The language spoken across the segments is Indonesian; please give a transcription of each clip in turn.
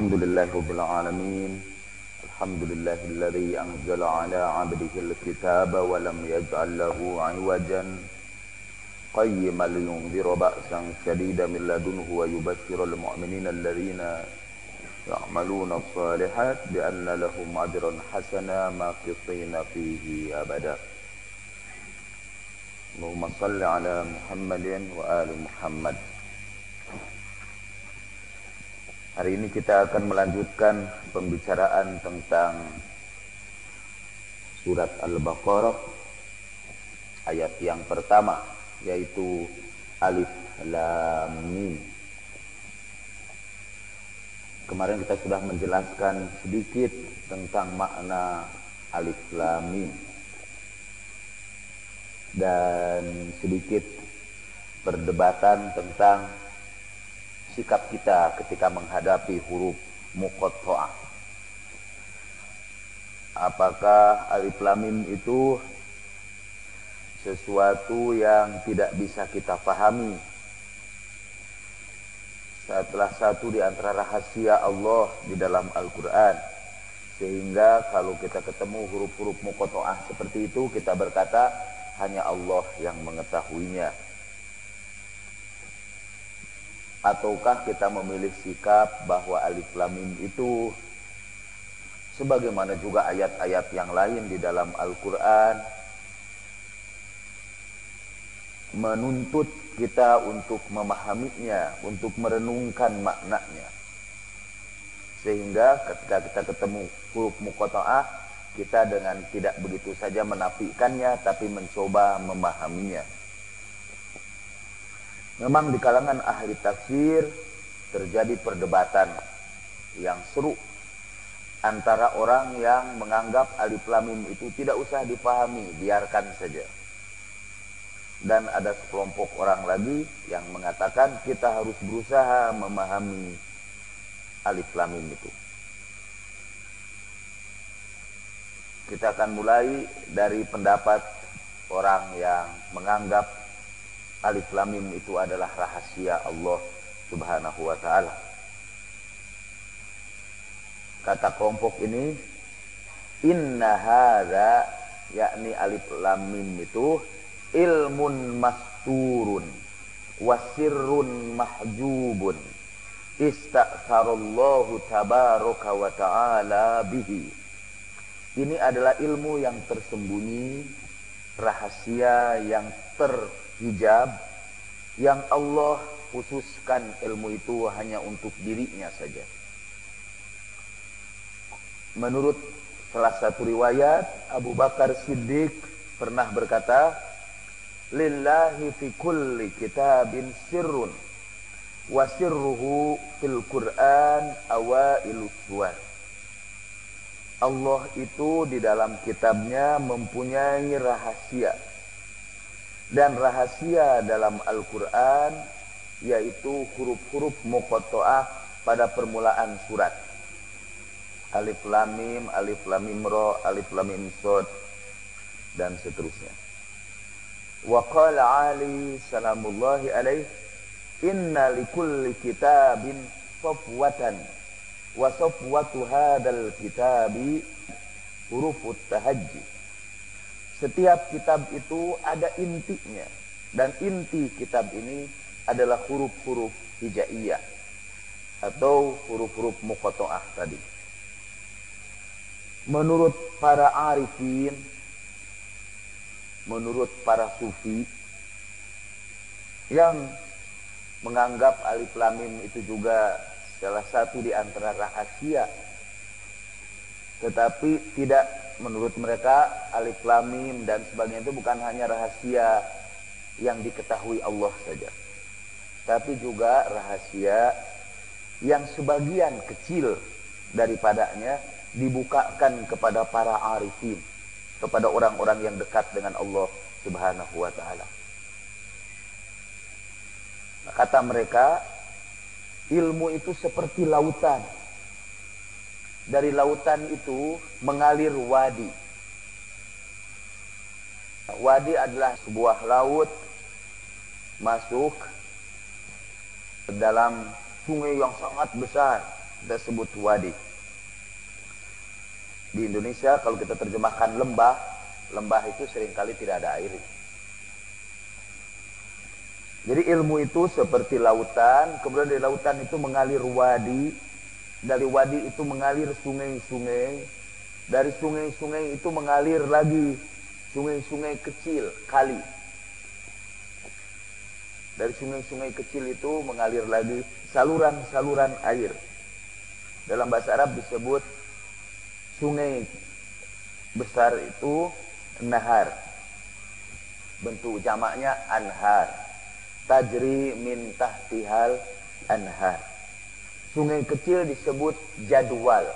Alhamdulillah Rabbil Alamin. Alhamdulillahilladzi anzala ala abdihil kitaba wa lam yaj'al lahu 'iwajan qayyiman liyunzira ba'san shadidan min ladunhu wa yubashshirul mu'minina alladhina ya'maluna as-salihat bi anna lahum ajran hasana maqithina fihi abada. Allahumma shalli ala Muhammadin wa ali Muhammad. Hari ini kita akan melanjutkan pembicaraan tentang surat Al-Baqarah ayat yang pertama, yaitu Alif Lam Mim. Kemarin kita sudah menjelaskan sedikit tentang makna Alif Lam Mim dan sedikit perdebatan tentang sikap kita ketika menghadapi huruf muqatta'ah. Apakah alif lam mim itu sesuatu yang tidak bisa kita pahami? Salah satu di antara rahasia Allah di dalam Al-Quran, sehingga kalau kita ketemu huruf-huruf muqatta'ah seperti itu, kita berkata hanya Allah yang mengetahuinya. Ataukah kita memilih sikap bahwa alif lam mim itu sebagaimana juga ayat-ayat yang lain di dalam Al-Quran menuntut kita untuk memahaminya, untuk merenungkan maknanya, sehingga ketika kita ketemu huruf muqatta'ah, kita dengan tidak begitu saja menafikannya, tapi mencoba memahaminya. Memang di kalangan ahli tafsir terjadi perdebatan yang seru antara orang yang menganggap alif lam mim itu tidak usah dipahami, biarkan saja. Dan ada sekelompok orang lagi yang mengatakan kita harus berusaha memahami alif lam mim itu. Kita akan mulai dari pendapat orang yang menganggap alif lam mim itu adalah rahasia Allah Subhanahu wa ta'ala. Kata kelompok ini, inna hadza, yakni alif lam mim itu ilmun masturun wasirrun mahjubun istakharallahu tabaraka wa ta'ala bihi. Ini adalah ilmu yang tersembunyi, rahasia yang terhijab, yang Allah khususkan ilmu itu hanya untuk dirinya saja. Menurut salah satu riwayat, Abu Bakar Siddiq pernah berkata, lillahi fi kulli kitabin sirrun wa sirruhu fil Qur'an awailus suwar. Allah itu di dalam kitabnya mempunyai rahasia, dan rahasia dalam Al-Quran yaitu huruf-huruf muqatta'ah pada permulaan surat. Alif lam mim, alif lam mim ra, alif lam mim shad, dan seterusnya. Wa qala Ali salamullahi alaih, inna likulli kitabin safwatan wa safwatu hadal kitabi hurufut tahajji. Setiap kitab itu ada intinya, dan inti kitab ini adalah huruf-huruf hijaiyah atau huruf-huruf muqatta'ah tadi. Menurut para arifin, menurut para sufi yang menganggap alif lam mim itu juga salah satu di antara rahasia, tetapi tidak, menurut mereka alif lam mim dan sebagainya itu bukan hanya rahasia yang diketahui Allah saja, tapi juga rahasia yang sebagian kecil daripadanya dibukakan kepada para arifin, kepada orang-orang yang dekat dengan Allah Subhanahu wa ta'ala. Kata mereka, ilmu itu seperti lautan. Dari lautan itu mengalir wadi. Wadi adalah sebuah laut masuk ke dalam sungai yang sangat besar, kita sebut wadi. Di Indonesia kalau kita terjemahkan lembah, lembah itu seringkali tidak ada air. Jadi ilmu itu seperti lautan, kemudian dari lautan itu mengalir wadi, dari wadi itu mengalir sungai-sungai, dari sungai-sungai itu mengalir lagi sungai-sungai kecil, kali. Dari sungai-sungai kecil itu mengalir lagi saluran-saluran air. Dalam bahasa Arab disebut sungai besar itu nahar. Bentuk jamaknya anhar. Tajri min tahtihal anhar. Sungai kecil disebut jadwal.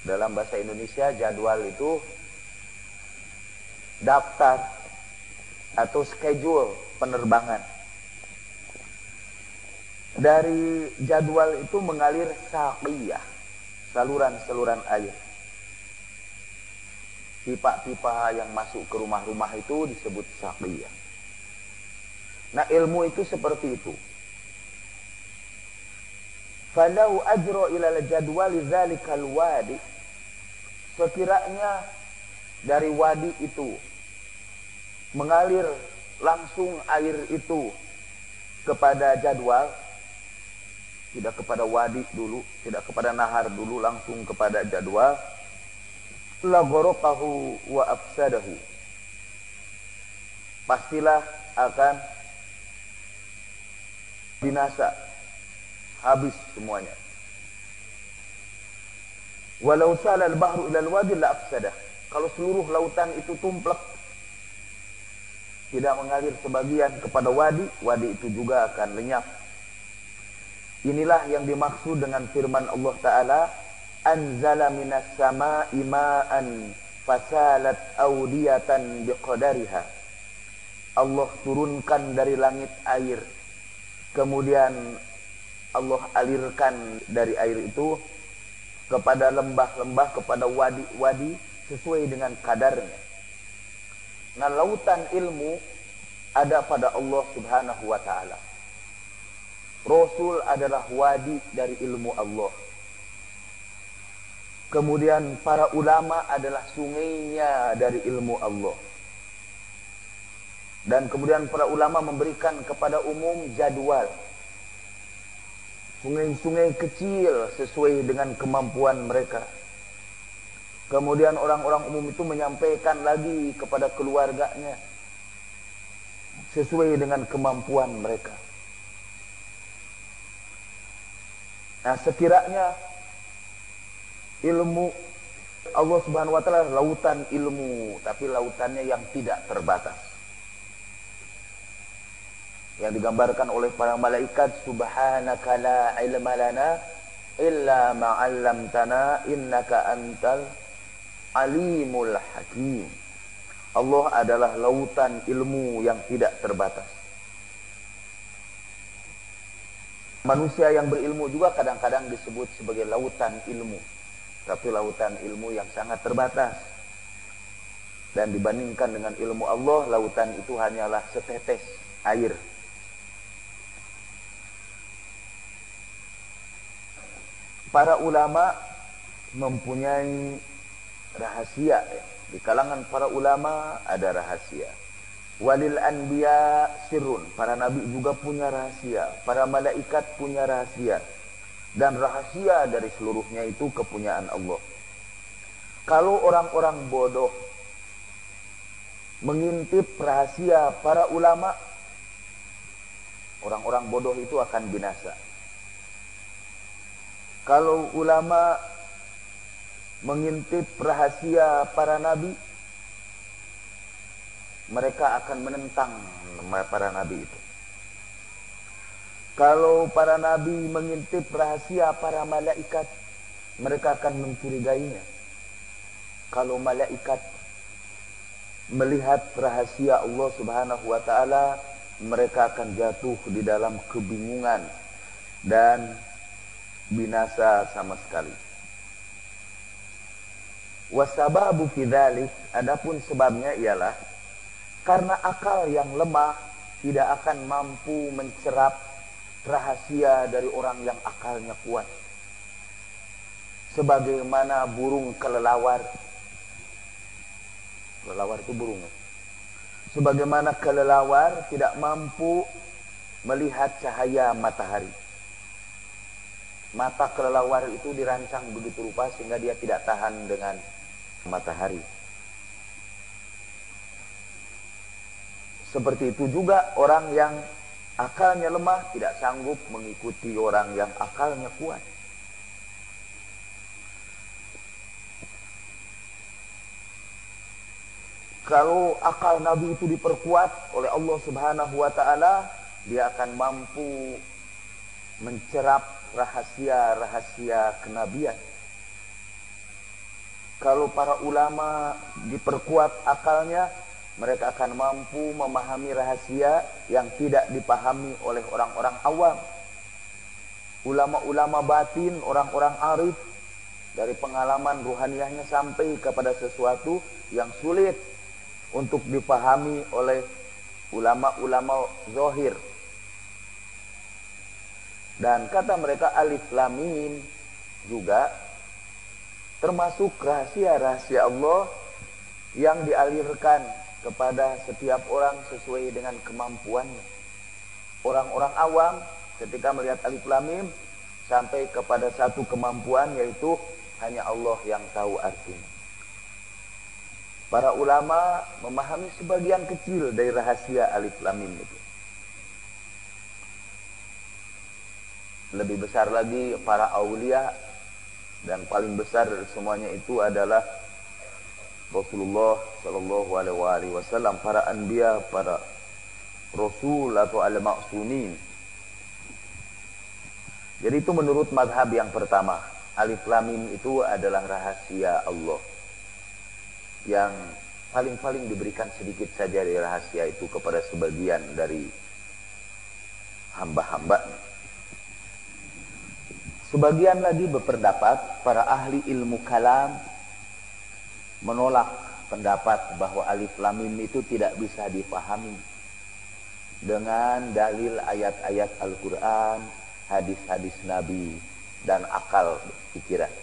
Dalam bahasa Indonesia jadwal itu daftar atau schedule penerbangan. Dari jadwal itu mengalir saqiyah, saluran-saluran air. Pipa-pipa yang masuk ke rumah-rumah itu disebut saqiyah. Nah, ilmu itu seperti itu. Falau ajra ila jadwal dzalikal wadi, sekiranya dari wadi itu mengalir langsung air itu kepada jadwal, tidak kepada wadi dulu, tidak kepada nahar dulu, langsung kepada jadwal, la gharaqahu wa afsadahu, pastilah akan binasa, habis semuanya. Walau sala al-bahru ila al-wadi la afsadah, kalau seluruh lautan itu tumplek, tidak mengalir sebagian kepada wadi, wadi itu juga akan lenyap. Inilah yang dimaksud dengan firman Allah Ta'ala, anzala minas sama'i ma'an fasalat awdiyatan biqadariha. Allah turunkan dari langit air, kemudian Allah alirkan dari air itu kepada lembah-lembah, kepada wadi-wadi sesuai dengan kadarnya. Nah, lautan ilmu ada pada Allah Subhanahu wa Ta'ala. Rasul adalah wadi dari ilmu Allah. Kemudian para ulama adalah sungainya dari ilmu Allah. Dan kemudian para ulama memberikan kepada umum jadwal. Sungai-sungai kecil sesuai dengan kemampuan mereka. Kemudian orang-orang umum itu menyampaikan lagi kepada keluarganya sesuai dengan kemampuan mereka. Nah, sekiranya ilmu Allah Subhanahu wa Ta'ala lautan ilmu, tapi lautannya yang tidak terbatas, yang digambarkan oleh para malaikat, subhanaka la ilma lana illa ma 'allamtana innaka antal alimul hakim. Allah adalah lautan ilmu yang tidak terbatas. Manusia yang berilmu juga kadang-kadang disebut sebagai lautan ilmu, tapi lautan ilmu yang sangat terbatas. Dan dibandingkan dengan ilmu Allah, lautan itu hanyalah setetes air. Para ulama mempunyai rahasia. Di kalangan para ulama ada rahasia. Walil anbiya sirrun, para nabi juga punya rahasia, para malaikat punya rahasia, dan rahasia dari seluruhnya itu kepunyaan Allah. Kalau orang-orang bodoh mengintip rahasia para ulama, orang-orang bodoh itu akan binasa. Kalau ulama mengintip rahasia para nabi, mereka akan menentang para nabi itu. Kalau para nabi mengintip rahasia para malaikat, mereka akan mencurigainya. Kalau malaikat melihat rahasia Allah Subhanahu wa Ta'ala, mereka akan jatuh di dalam kebingungan dan binasa sama sekali. Wasababu fi dzalik, adapun sebabnya ialah karena akal yang lemah tidak akan mampu mencerap rahasia dari orang yang akalnya kuat. Sebagaimana burung kelelawar. Kelelawar itu burung. Sebagaimana kelelawar tidak mampu melihat cahaya matahari. Mata kelelawar itu dirancang begitu rupa sehingga dia tidak tahan dengan matahari. Seperti itu juga orang yang akalnya lemah tidak sanggup mengikuti orang yang akalnya kuat. Kalau akal Nabi itu diperkuat oleh Allah Subhanahu wa taala, dia akan mampu mencerap rahasia-rahasia kenabian. Kalau para ulama diperkuat akalnya, mereka akan mampu memahami rahasia yang tidak dipahami oleh orang-orang awam. Ulama-ulama batin, orang-orang arif, dari pengalaman ruhaniyahnya sampai kepada sesuatu yang sulit untuk dipahami oleh ulama-ulama zahir. Dan kata mereka alif lam mim juga termasuk rahasia-rahasia Allah yang dialirkan kepada setiap orang sesuai dengan kemampuannya. Orang-orang awam ketika melihat alif lam mim sampai kepada satu kemampuan, yaitu hanya Allah yang tahu artinya. Para ulama memahami sebagian kecil dari rahasia alif lam mim itu. Lebih besar lagi para aulia, dan paling besar dari semuanya itu adalah Rasulullah sallallahu alaihi wasallam, para anbiya, para rasul atau al-ma'sumin. Jadi itu menurut mazhab yang pertama, alif lam mim itu adalah rahasia Allah yang paling-paling diberikan sedikit saja dari rahasia itu kepada sebagian dari hamba-hambanya. Sebagian lagi berpendapat, para ahli ilmu kalam menolak pendapat bahwa alif lam mim itu tidak bisa dipahami dengan dalil ayat-ayat Al-Quran, hadis-hadis Nabi, dan akal pikiran.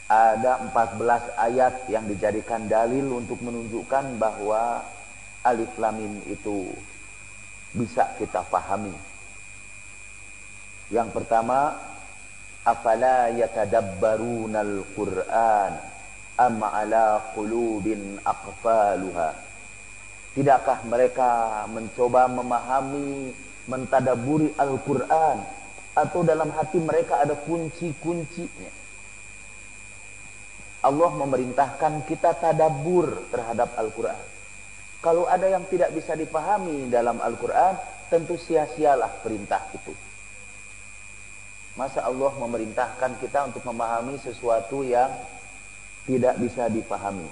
Ada 14 ayat yang dijadikan dalil untuk menunjukkan bahwa alif lam mim itu bisa kita pahami. Yang pertama, afala yatadabbarunal Qur'an am ala qulubin aqfaluha. Tidakkah mereka mencoba memahami, mentadaburi Al-Qur'an, atau dalam hati mereka ada kunci-kuncinya? Allah memerintahkan kita tadabbur terhadap Al-Quran. Kalau ada yang tidak bisa dipahami dalam Al-Quran, tentu sia-sialah perintah itu. Masa Allah memerintahkan kita untuk memahami sesuatu yang tidak bisa dipahami?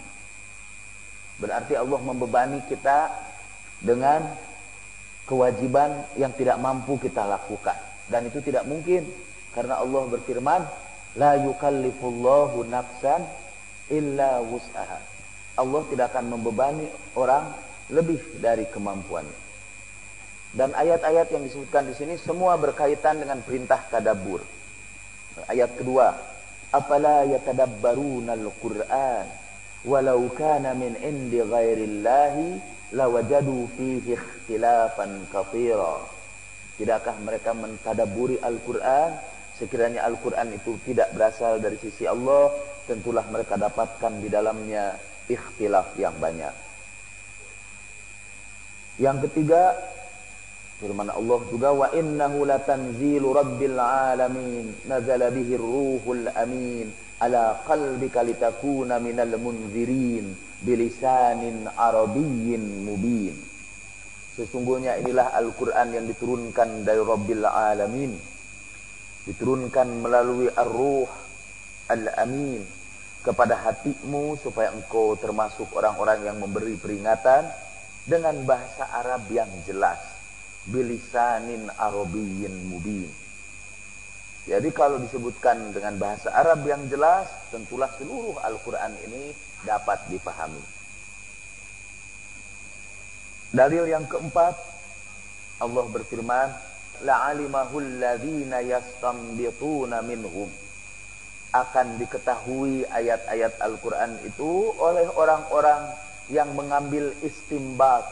Berarti Allah membebani kita dengan kewajiban yang tidak mampu kita lakukan. Dan itu tidak mungkin, karena Allah berfirman, la yukallifullahu nafsan illa wus'aha. Allah tidak akan membebani orang lebih dari kemampuannya. Dan ayat-ayat yang disebutkan di sini semua berkaitan dengan perintah tadabbur. Ayat kedua, afala yatadabbarunal Qur'an walau kana min indi ghairillahi lawajadu fihi ikhtilafan katsira. Tidakkah mereka mentadabburi Al-Qur'an? Sekiranya Al-Quran itu tidak berasal dari sisi Allah, tentulah mereka dapatkan di dalamnya ikhtilaf yang banyak. Yang ketiga, firman Allah juga, wa innahu latanzilu rabbil alamin nazala bihi ruhul amin ala qalbika litakuna minal munzirin bilisanin arabiyyin mubin. Sesungguhnya inilah Al-Quran yang diturunkan dari Rabbil alamin, diturunkan melalui Ar-Ruh Al-Amin kepada hatimu supaya engkau termasuk orang-orang yang memberi peringatan dengan bahasa Arab yang jelas, bilisanin arabiyyin mubin. Jadi kalau disebutkan dengan bahasa Arab yang jelas, tentulah seluruh Al-Quran ini dapat dipahami. Dalil yang keempat, Allah berfirman, la'alimahul ladzina yastanbituna minhum. Akan diketahui ayat-ayat Al-Quran itu oleh orang-orang yang mengambil istimbat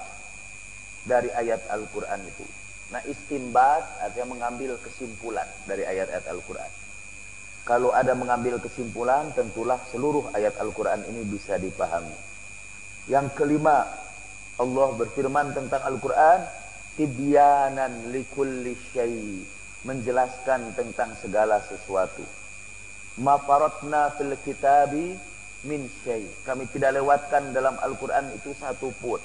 dari ayat Al-Quran itu. Nah, istimbat artinya mengambil kesimpulan dari ayat-ayat Al-Quran. Kalau ada mengambil kesimpulan, tentulah seluruh ayat Al-Quran ini bisa dipahami. Yang kelima, Allah berfirman tentang Al-Quran, tibyanan likulli syai', menjelaskan tentang segala sesuatu. Ma faratna fil kitabi min syai', kami tidak lewatkan dalam Al-Quran itu satu pun.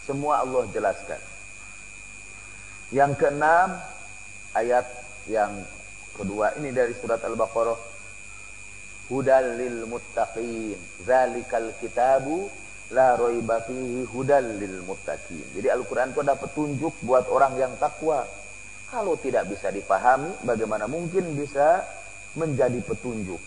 Semua Allah jelaskan. Yang keenam, ayat yang kedua ini dari surat Al-Baqarah, hudal lil muttaqin, zalikal kitabu la raiba fihi hudal lil muttaqin. Jadi Al-Quran itu ada petunjuk buat orang yang takwa. Kalau tidak bisa dipahami, bagaimana mungkin bisa menjadi petunjuk?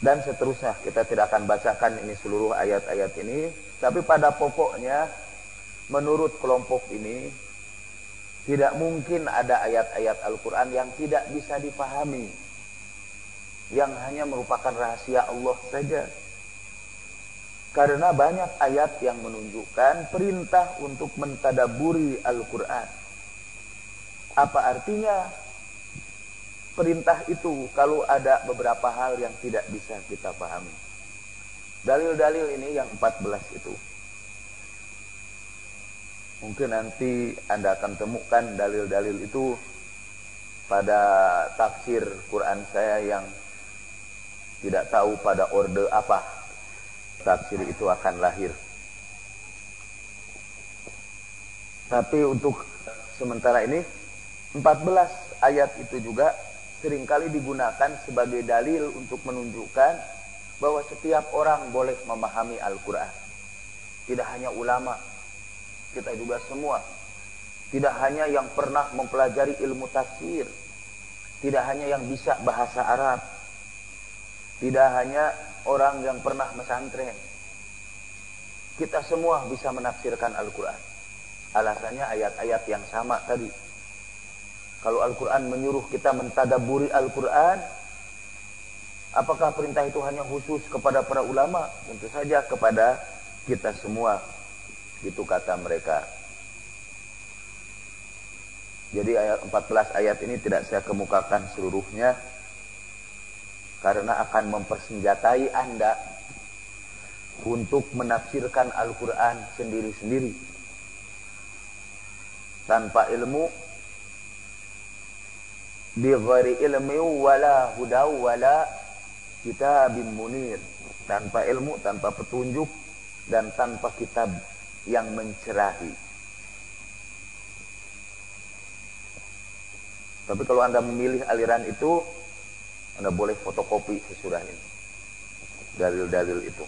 Dan seterusnya, kita tidak akan bacakan ini seluruh ayat-ayat ini, tapi pada pokoknya menurut kelompok ini tidak mungkin ada ayat-ayat Al-Quran yang tidak bisa dipahami, yang hanya merupakan rahasia Allah saja. Karena banyak ayat yang menunjukkan perintah untuk mentadaburi Al-Quran. Apa artinya perintah itu kalau ada beberapa hal yang tidak bisa kita pahami? Dalil-dalil ini yang 14 itu, mungkin nanti Anda akan temukan dalil-dalil itu pada tafsir Quran saya yang tidak tahu pada orde apa tafsir itu akan lahir. Tapi untuk sementara ini 14 ayat itu juga seringkali digunakan sebagai dalil untuk menunjukkan bahwa setiap orang boleh memahami Al-Quran. Tidak hanya ulama, kita juga semua. Tidak hanya yang pernah mempelajari ilmu tafsir, tidak hanya yang bisa bahasa Arab, tidak hanya orang yang pernah pesantren. Kita semua bisa menafsirkan Al-Quran. Alasannya ayat-ayat yang sama tadi. Kalau Al-Quran menyuruh kita mentadaburi Al-Quran, apakah perintah itu hanya khusus kepada para ulama? Tentu saja kepada kita semua. Itu kata mereka. Jadi ayat 14 ayat ini tidak saya kemukakan seluruhnya, karena akan mempersenjatai Anda untuk menafsirkan Al-Quran sendiri-sendiri. Tanpa ilmu, bi ghairi ilmi wala huda wala kitabim munir. Tanpa ilmu, tanpa petunjuk, dan tanpa kitab yang mencerahi. Tapi kalau Anda memilih aliran itu, Anda boleh fotokopi sesudah ini dalil-dalil itu.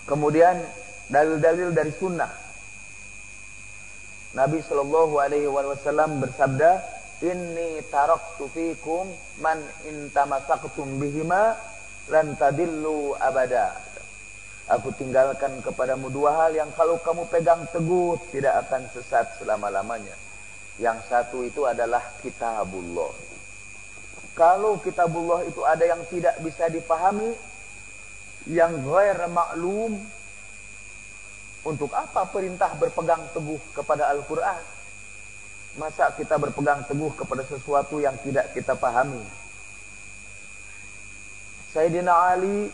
Kemudian dalil-dalil dari sunnah. Nabi SAW bersabda, inni taraktu fikum man intamasaktum bihima lan tadillu abada. Aku tinggalkan kepadamu dua hal yang kalau kamu pegang teguh tidak akan sesat selama-lamanya. Yang satu itu adalah kitabullah. Kalau kitabullah itu ada yang tidak bisa dipahami, yang ghair maklum, untuk apa perintah berpegang teguh kepada Al-Quran? Masa kita berpegang teguh kepada sesuatu yang tidak kita pahami? Sayyidina Ali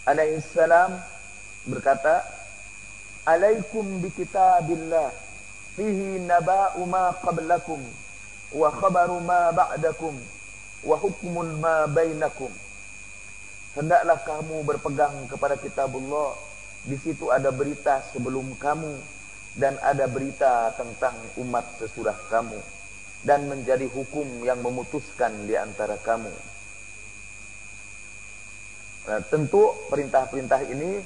alaihissalam berkata, alaikum bi kitabillah fihi naba'u ma qablakum wa khabaru ma ba'dakum wa hukmun ma bainakum. Hendaklah kamu berpegang kepada kitabullah. Di situ ada berita sebelum kamu dan ada berita tentang umat sesudah kamu, dan menjadi hukum yang memutuskan di antara kamu. Nah, tentu perintah-perintah ini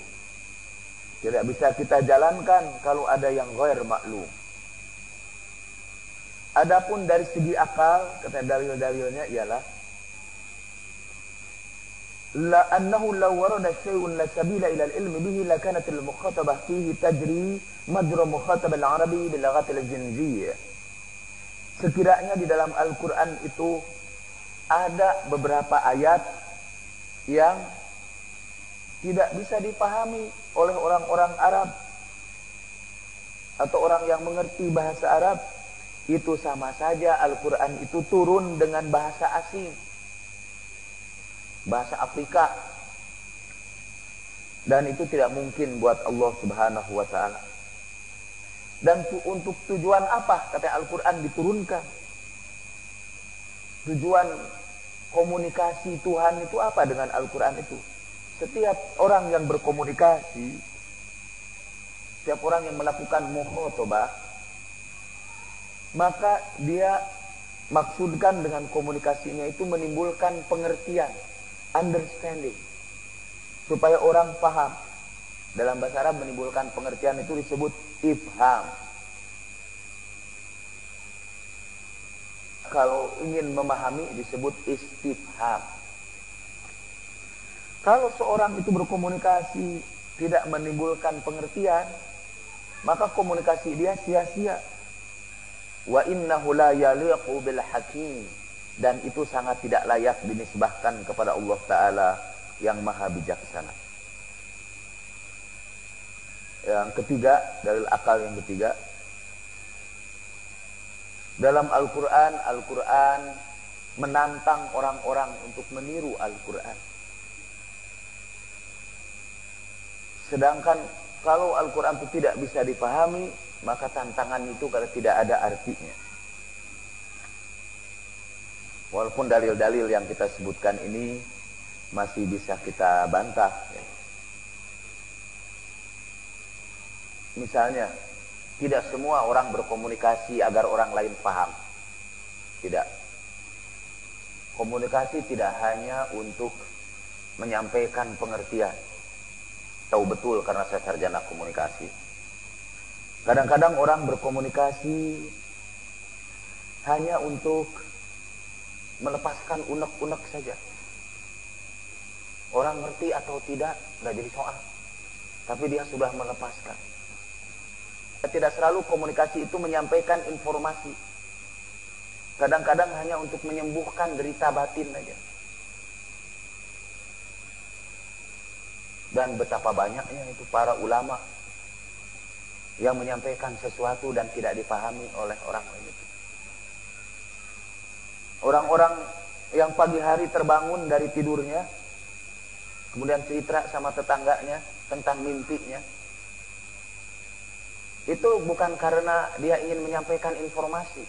tidak bisa kita jalankan kalau ada yang ghair maklum. Adapun dari segi akal, kata dalil-dalilnya ialah la annahu law warada syai'un la sabila ila al-ilmi bihi la kanat al-mukhatabah fihi tajri majra mukhatab al-arabi bil lughat al-jinziyyah. Sekiranya di dalam Al-Qur'an itu ada beberapa ayat yang tidak bisa dipahami oleh orang-orang Arab atau orang yang mengerti bahasa Arab, itu sama saja Al-Quran itu turun dengan bahasa asing, bahasa Afrika, dan itu tidak mungkin buat Allah Subhanahu wa ta'ala. Dan untuk tujuan apa kata Al-Quran diturunkan? Tujuan komunikasi Tuhan itu apa dengan Al-Quran itu? Setiap orang yang berkomunikasi, setiap orang yang melakukan mukhatabah, maka dia maksudkan dengan komunikasinya itu menimbulkan pengertian, understanding, supaya orang paham. Dalam bahasa Arab menimbulkan pengertian itu disebut ifham. Kalau ingin memahami disebut istifham. Kalau seorang itu berkomunikasi tidak menimbulkan pengertian, maka komunikasi dia sia-sia. Wa innahu la yaliqu bil hakim, dan itu sangat tidak layak dinisbahkan kepada Allah Ta'ala yang maha bijaksana. Yang ketiga, dalil akal yang ketiga, dalam Al-Quran, Al-Quran menantang orang-orang untuk meniru Al-Quran. Sedangkan kalau Al-Quran itu tidak bisa dipahami, maka tantangan itu kalau tidak ada artinya. Walaupun dalil-dalil yang kita sebutkan ini masih bisa kita bantah. Misalnya, tidak semua orang berkomunikasi agar orang lain paham. Tidak. Komunikasi tidak hanya untuk menyampaikan pengertian. Tahu betul karena saya sarjana komunikasi. Kadang-kadang orang berkomunikasi hanya untuk melepaskan unek-unek saja. Orang ngerti atau tidak, nggak jadi soal. Tapi dia sudah melepaskan. Tidak selalu komunikasi itu menyampaikan informasi. Kadang-kadang hanya untuk menyembuhkan derita batin saja. Dan betapa banyaknya itu para ulama yang menyampaikan sesuatu dan tidak dipahami oleh orang lain itu. Orang-orang yang pagi hari terbangun dari tidurnya, kemudian cerita sama tetangganya tentang mimpinya, itu bukan karena dia ingin menyampaikan informasi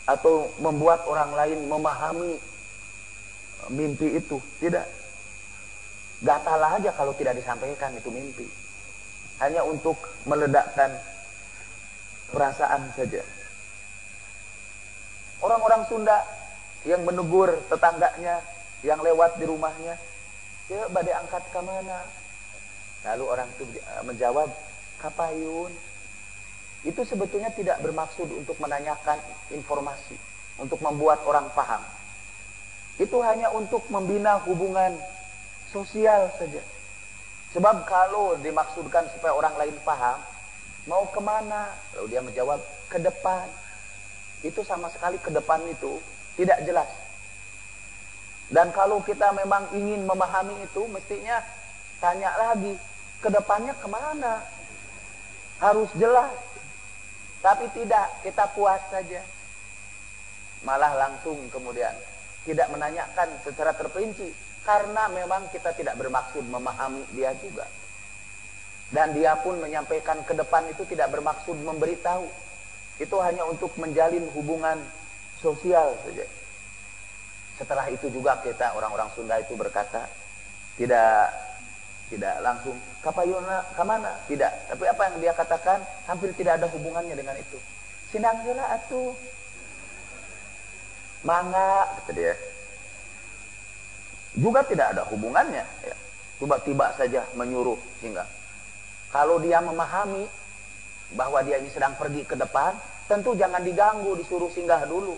atau membuat orang lain memahami mimpi itu. Tidak. Gatal aja kalau tidak disampaikan itu mimpi. Hanya untuk meledakkan perasaan saja. Orang-orang Sunda yang menegur tetangganya yang lewat di rumahnya, "Ya, badai angkat ke mana?" Lalu orang itu menjawab, "Kapayun." Itu sebetulnya tidak bermaksud untuk menanyakan informasi, untuk membuat orang paham. Itu hanya untuk membina hubungan sosial saja. Sebab kalau dimaksudkan supaya orang lain paham, mau kemana? Lalu dia menjawab, ke depan. Itu sama sekali ke depan itu tidak jelas. Dan kalau kita memang ingin memahami itu, mestinya tanya lagi, ke depannya kemana? Harus jelas. Tapi tidak, kita puas saja. Malah langsung kemudian tidak menanyakan secara terperinci. Karena memang kita tidak bermaksud memahami dia juga. Dan dia pun menyampaikan ke depan itu tidak bermaksud memberitahu. Itu hanya untuk menjalin hubungan sosial saja. Setelah itu juga kita orang-orang Sunda itu berkata, tidak langsung, "Kapayuna kemana?" Tidak. Tapi apa yang dia katakan hampir tidak ada hubungannya dengan itu. "Sinang heula atuh." "Mangga," kata dia. Juga tidak ada hubungannya, ya. Tiba-tiba saja menyuruh singgah. Kalau dia memahami bahwa dia ini sedang pergi ke depan, tentu jangan diganggu, disuruh singgah dulu.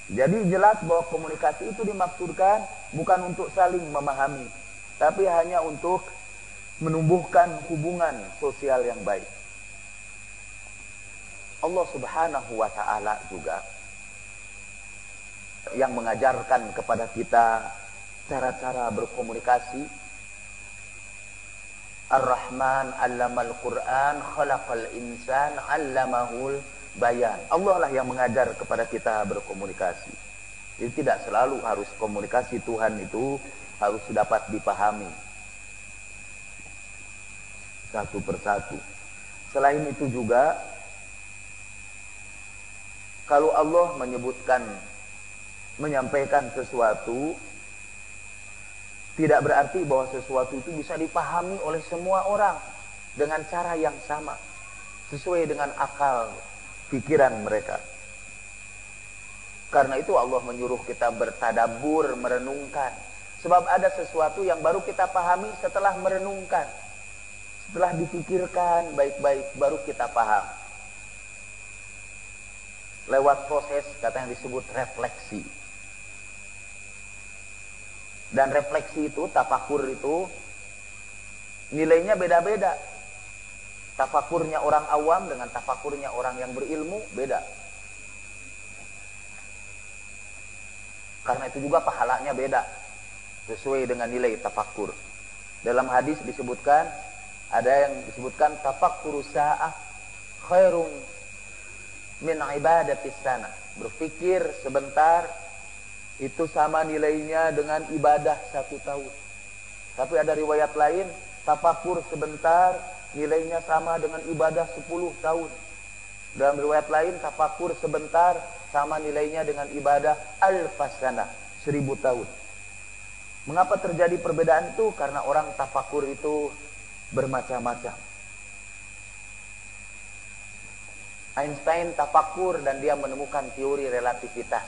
Jadi jelas bahwa komunikasi itu dimaksudkan bukan untuk saling memahami, tapi hanya untuk menumbuhkan hubungan sosial yang baik. Allah Subhanahu wa ta'ala juga yang mengajarkan kepada kita cara-cara berkomunikasi. Ar-Rahman 'allamal Qur'an khalaqal insan 'allamahul bayan. Allah lah yang mengajar kepada kita berkomunikasi. Jadi tidak selalu harus komunikasi Tuhan itu harus dapat dipahami satu persatu. Selain itu juga, kalau Allah menyebutkan, menyampaikan sesuatu, tidak berarti bahwa sesuatu itu bisa dipahami oleh semua orang dengan cara yang sama, sesuai dengan akal pikiran mereka. Karena itu Allah menyuruh kita bertadabbur, merenungkan. Sebab ada sesuatu yang baru kita pahami setelah merenungkan, setelah dipikirkan baik-baik, baru kita paham. Lewat proses kata yang disebut refleksi. Dan refleksi itu, tafakur itu, nilainya beda-beda. Tafakurnya orang awam dengan tafakurnya orang yang berilmu beda. Karena itu juga pahalanya beda, sesuai dengan nilai tafakur. Dalam hadis disebutkan, ada yang disebutkan tafakur sa'ah khairun min ibadatis sana. Berpikir sebentar itu sama nilainya dengan ibadah 1 tahun. Tapi ada riwayat lain, tafakur sebentar nilainya sama dengan ibadah 10 tahun. Dalam riwayat lain, tafakur sebentar sama nilainya dengan ibadah alfasana, 1000 tahun. Mengapa terjadi perbedaan itu? Karena orang tafakur itu bermacam-macam. Einstein tafakur dan dia menemukan teori relativitas.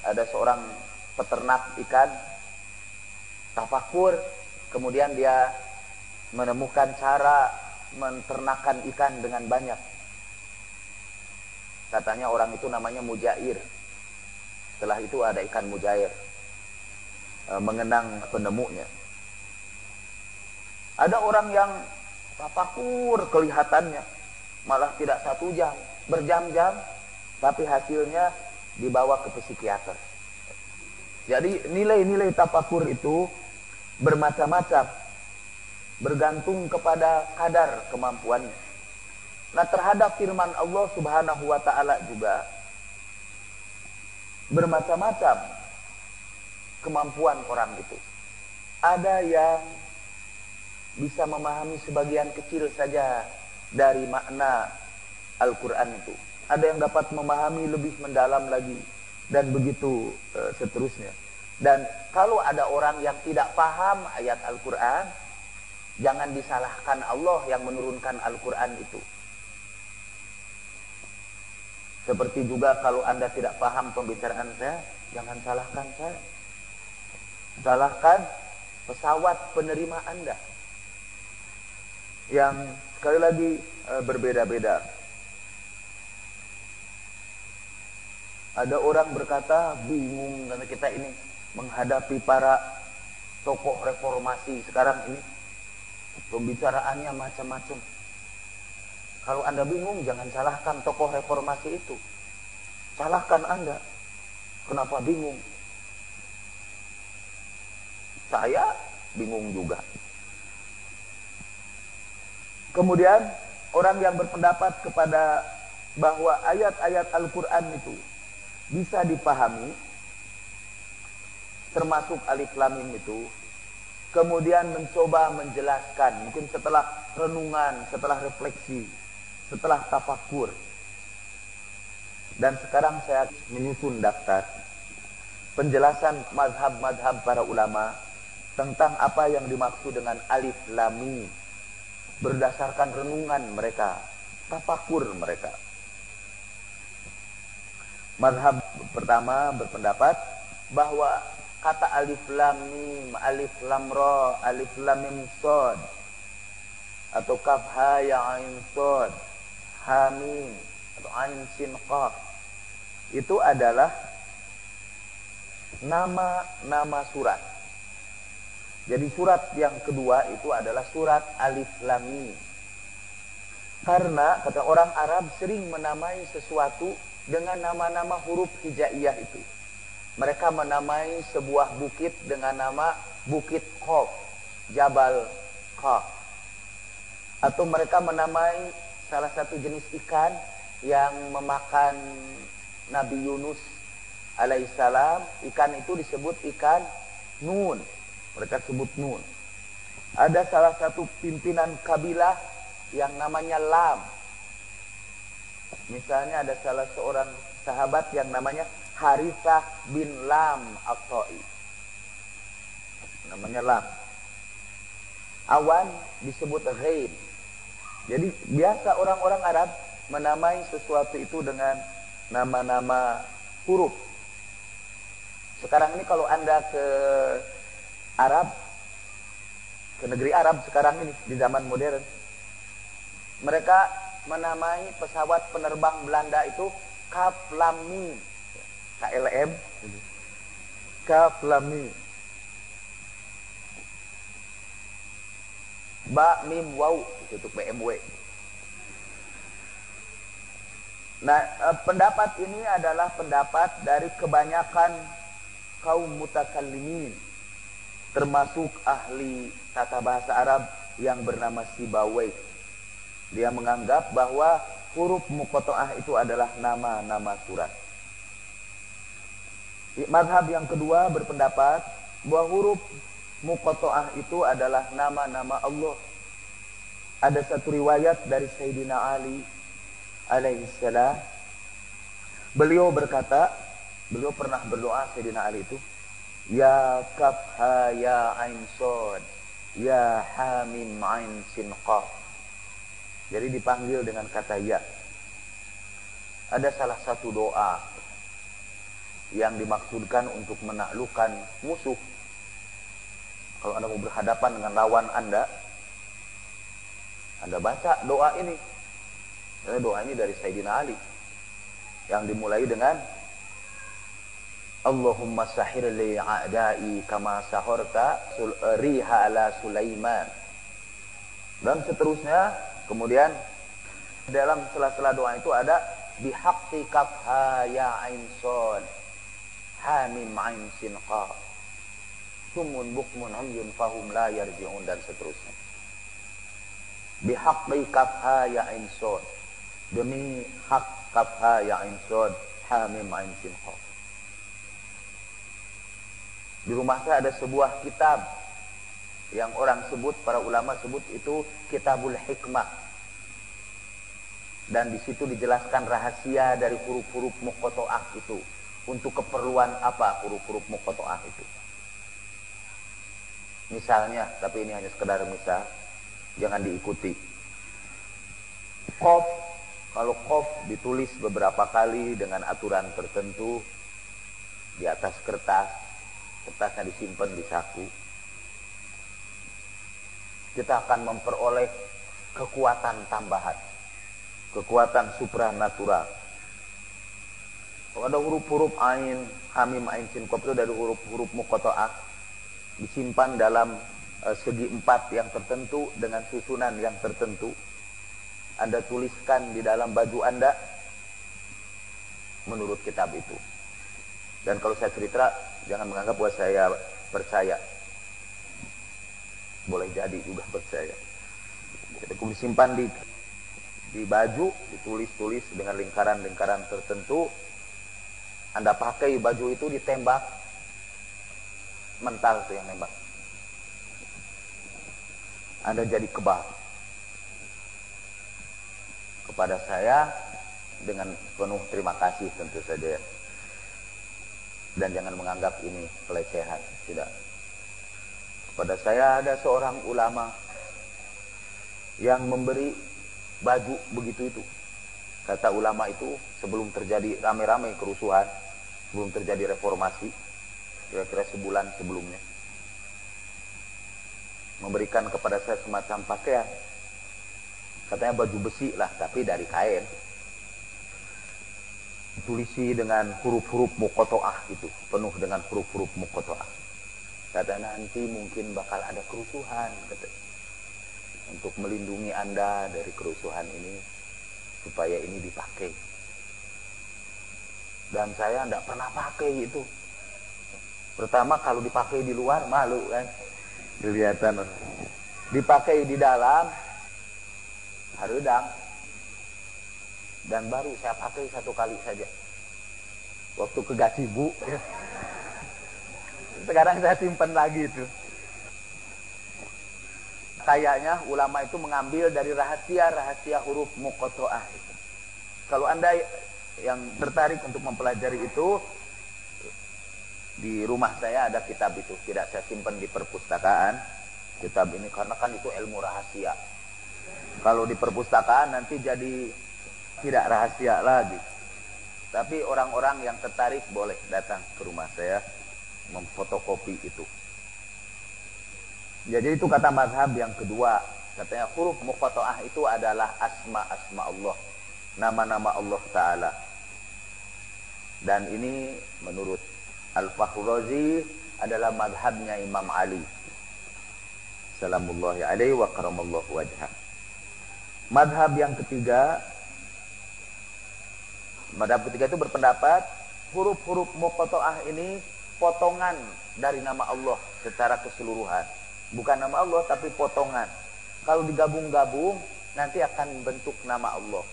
Ada seorang peternak ikan, tafakur, kemudian dia menemukan cara menternakan ikan dengan banyak. Katanya orang itu namanya mujair. Setelah itu ada ikan mujair, mengenang penemunya. Ada orang yang tafakur kelihatannya malah tidak 1 jam, berjam-jam, tapi hasilnya dibawa ke psikiater. Jadi nilai-nilai tafakur itu bermacam-macam, bergantung kepada kadar kemampuannya. Nah, terhadap firman Allah Subhanahu wa ta'ala juga bermacam-macam kemampuan orang itu. Ada yang bisa memahami sebagian kecil saja dari makna Al-Quran itu. Ada yang dapat memahami lebih mendalam lagi, dan begitu seterusnya. Dan kalau ada orang yang tidak paham ayat Al-Quran, jangan disalahkan Allah yang menurunkan Al-Quran itu. Seperti juga kalau Anda tidak paham pembicaraan saya, jangan salahkan saya. Salahkan pesawat penerima Anda yang sekali lagi berbeda-beda. Ada orang berkata, bingung karena kita ini menghadapi para tokoh reformasi sekarang ini, pembicaraannya macam-macam. Kalau Anda bingung, jangan salahkan tokoh reformasi itu, salahkan Anda. Kenapa bingung? Saya bingung juga. Kemudian orang yang berpendapat kepada bahwa ayat-ayat Al-Quran itu bisa dipahami, termasuk alif lam mim itu, kemudian mencoba menjelaskan, mungkin setelah renungan, setelah refleksi, setelah tafakur. Dan sekarang saya menyusun daftar penjelasan mazhab-mazhab para ulama tentang apa yang dimaksud dengan alif lam mim, berdasarkan renungan mereka, tafakur mereka. Mazhab pertama berpendapat bahwa kata alif lam mim, alif lam ra, alif lam mim shad, atau kaf ha ya ain shad, ha mim, atau Ain Sin Qaf. Itu adalah nama-nama surat. Jadi surat yang kedua itu adalah surat Alif Lam Mim. Karena kata orang Arab sering menamai sesuatu dengan nama-nama huruf hijaiyah itu. Mereka menamai sebuah bukit dengan nama Bukit Qaf, Jabal Qaf. Atau mereka menamai salah satu jenis ikan yang memakan Nabi Yunus alaihissalam. Ikan itu disebut ikan Nun. Mereka sebut Nun. Ada salah satu pimpinan kabilah yang namanya Lam. Misalnya ada salah seorang sahabat yang namanya Harithah bin Lam At-Ta'i. Namanya Lam. Awan disebut Ghaib. Jadi biasa orang-orang Arab menamai sesuatu itu dengan nama-nama huruf. Sekarang ini kalau Anda ke Arab, ke negeri Arab sekarang ini di zaman modern, mereka menamai pesawat penerbang Belanda itu Kaf Lam Mim. KLM, Kaf Lam Mim. Ba Mim Waw itu untuk BMW. Nah, pendapat ini adalah pendapat dari kebanyakan kaum mutakallimin, termasuk ahli tata bahasa Arab yang bernama Sibawayh. Dia menganggap bahwa huruf muqatta'ah itu adalah nama-nama surat. Mazhab yang kedua berpendapat bahwa huruf muqatta'ah itu adalah nama-nama Allah. Ada satu riwayat dari Sayyidina Ali alaihissalam. Beliau berkata, beliau pernah berdoa, Sayyidina Ali itu, Ya Kafha Ya Ain Sod, Ya Hamim Ain Sin Qaf. Jadi dipanggil dengan kata ya. Ada salah satu doa yang dimaksudkan untuk menaklukkan musuh. Kalau Anda mau berhadapan dengan lawan Anda baca doa ini. Karena doa ini dari Sayyidina Ali yang dimulai dengan Allahumma sahir li a'da'i kama sahorta riha ala Sulaiman. Dan seterusnya. Kemudian dalam sela-sela doa itu ada bihaqqi kafha ya ain sod hamim ain sin qaf sumun bukmun umyun fahum la yarji'un, dan seterusnya. Bihaqqi kafha ya ain sod, demi hak kafha ya ain sod hamim ain sin qaf. Di rumah saya ada sebuah kitab yang orang sebut, para ulama sebut itu Kitabul Hikmah. Dan di situ dijelaskan rahasia dari huruf-huruf muqatta'ah itu. Untuk keperluan apa huruf-huruf muqatta'ah itu. Misalnya, tapi ini hanya sekedar misal, jangan diikuti. Qaf, kalau qaf ditulis beberapa kali dengan aturan tertentu di atas kertas, kertasnya disimpan di saku, kita akan memperoleh kekuatan tambahan, kekuatan supranatural. Kalau ada huruf-huruf ain, hamim, ain, sin, qaf itu dari huruf-huruf muqatta'ah, disimpan dalam segi empat yang tertentu dengan susunan yang tertentu. Anda tuliskan di dalam baju Anda menurut kitab itu. Dan kalau saya cerita, jangan menganggap bahwa saya percaya. Boleh jadi juga percaya. Jadi disimpan di baju, ditulis-tulis dengan lingkaran-lingkaran tertentu. Anda pakai baju itu ditembak, mental tuh yang nembak. Anda jadi kebal. Kepada saya dengan penuh terima kasih tentu saja. Dan jangan menganggap ini pelecehan, tidak. Pada saya ada seorang ulama yang memberi baju begitu itu. Kata ulama itu sebelum terjadi rame-rame kerusuhan, sebelum terjadi reformasi, kira-kira sebulan sebelumnya, memberikan kepada saya semacam pakaian. Katanya baju besi lah, tapi dari kain. tulisi dengan huruf-huruf muqatta'ah itu, penuh dengan huruf-huruf muqatta'ah. Kata nanti mungkin bakal ada kerusuhan, kata. Untuk melindungi Anda dari kerusuhan ini, supaya ini dipakai. Dan saya tidak pernah pakai itu. Pertama kalau dipakai di luar malu kan, kelihatan. Dipakai di dalam harudang. Dan baru saya pakai 1 kali saja. Waktu ke Gasibu. Sekarang saya simpan lagi itu. Kayaknya ulama itu mengambil dari rahasia-rahasia huruf muqatta'ah itu. Kalau Anda yang tertarik untuk mempelajari itu, di rumah saya ada kitab itu. Tidak saya simpan di perpustakaan kitab ini karena kan itu ilmu rahasia. Kalau di perpustakaan nanti jadi tidak rahasia lagi. Tapi orang-orang yang tertarik boleh datang ke rumah saya memfotokopi itu. Jadi itu kata mazhab yang kedua. Katanya huruf muqatta'ah itu adalah asma Allah, nama-nama Allah Ta'ala. Dan ini menurut Al-Fakhr Razi adalah mazhabnya Imam Ali salamullahi alaihi wa karamallahu wajhah. Mazhab yang ketiga, mazhab ketiga itu berpendapat huruf-huruf muqatta'ah ini potongan dari nama Allah secara keseluruhan. Bukan nama Allah tapi potongan. Kalau digabung-gabung nanti akan bentuk nama Allah.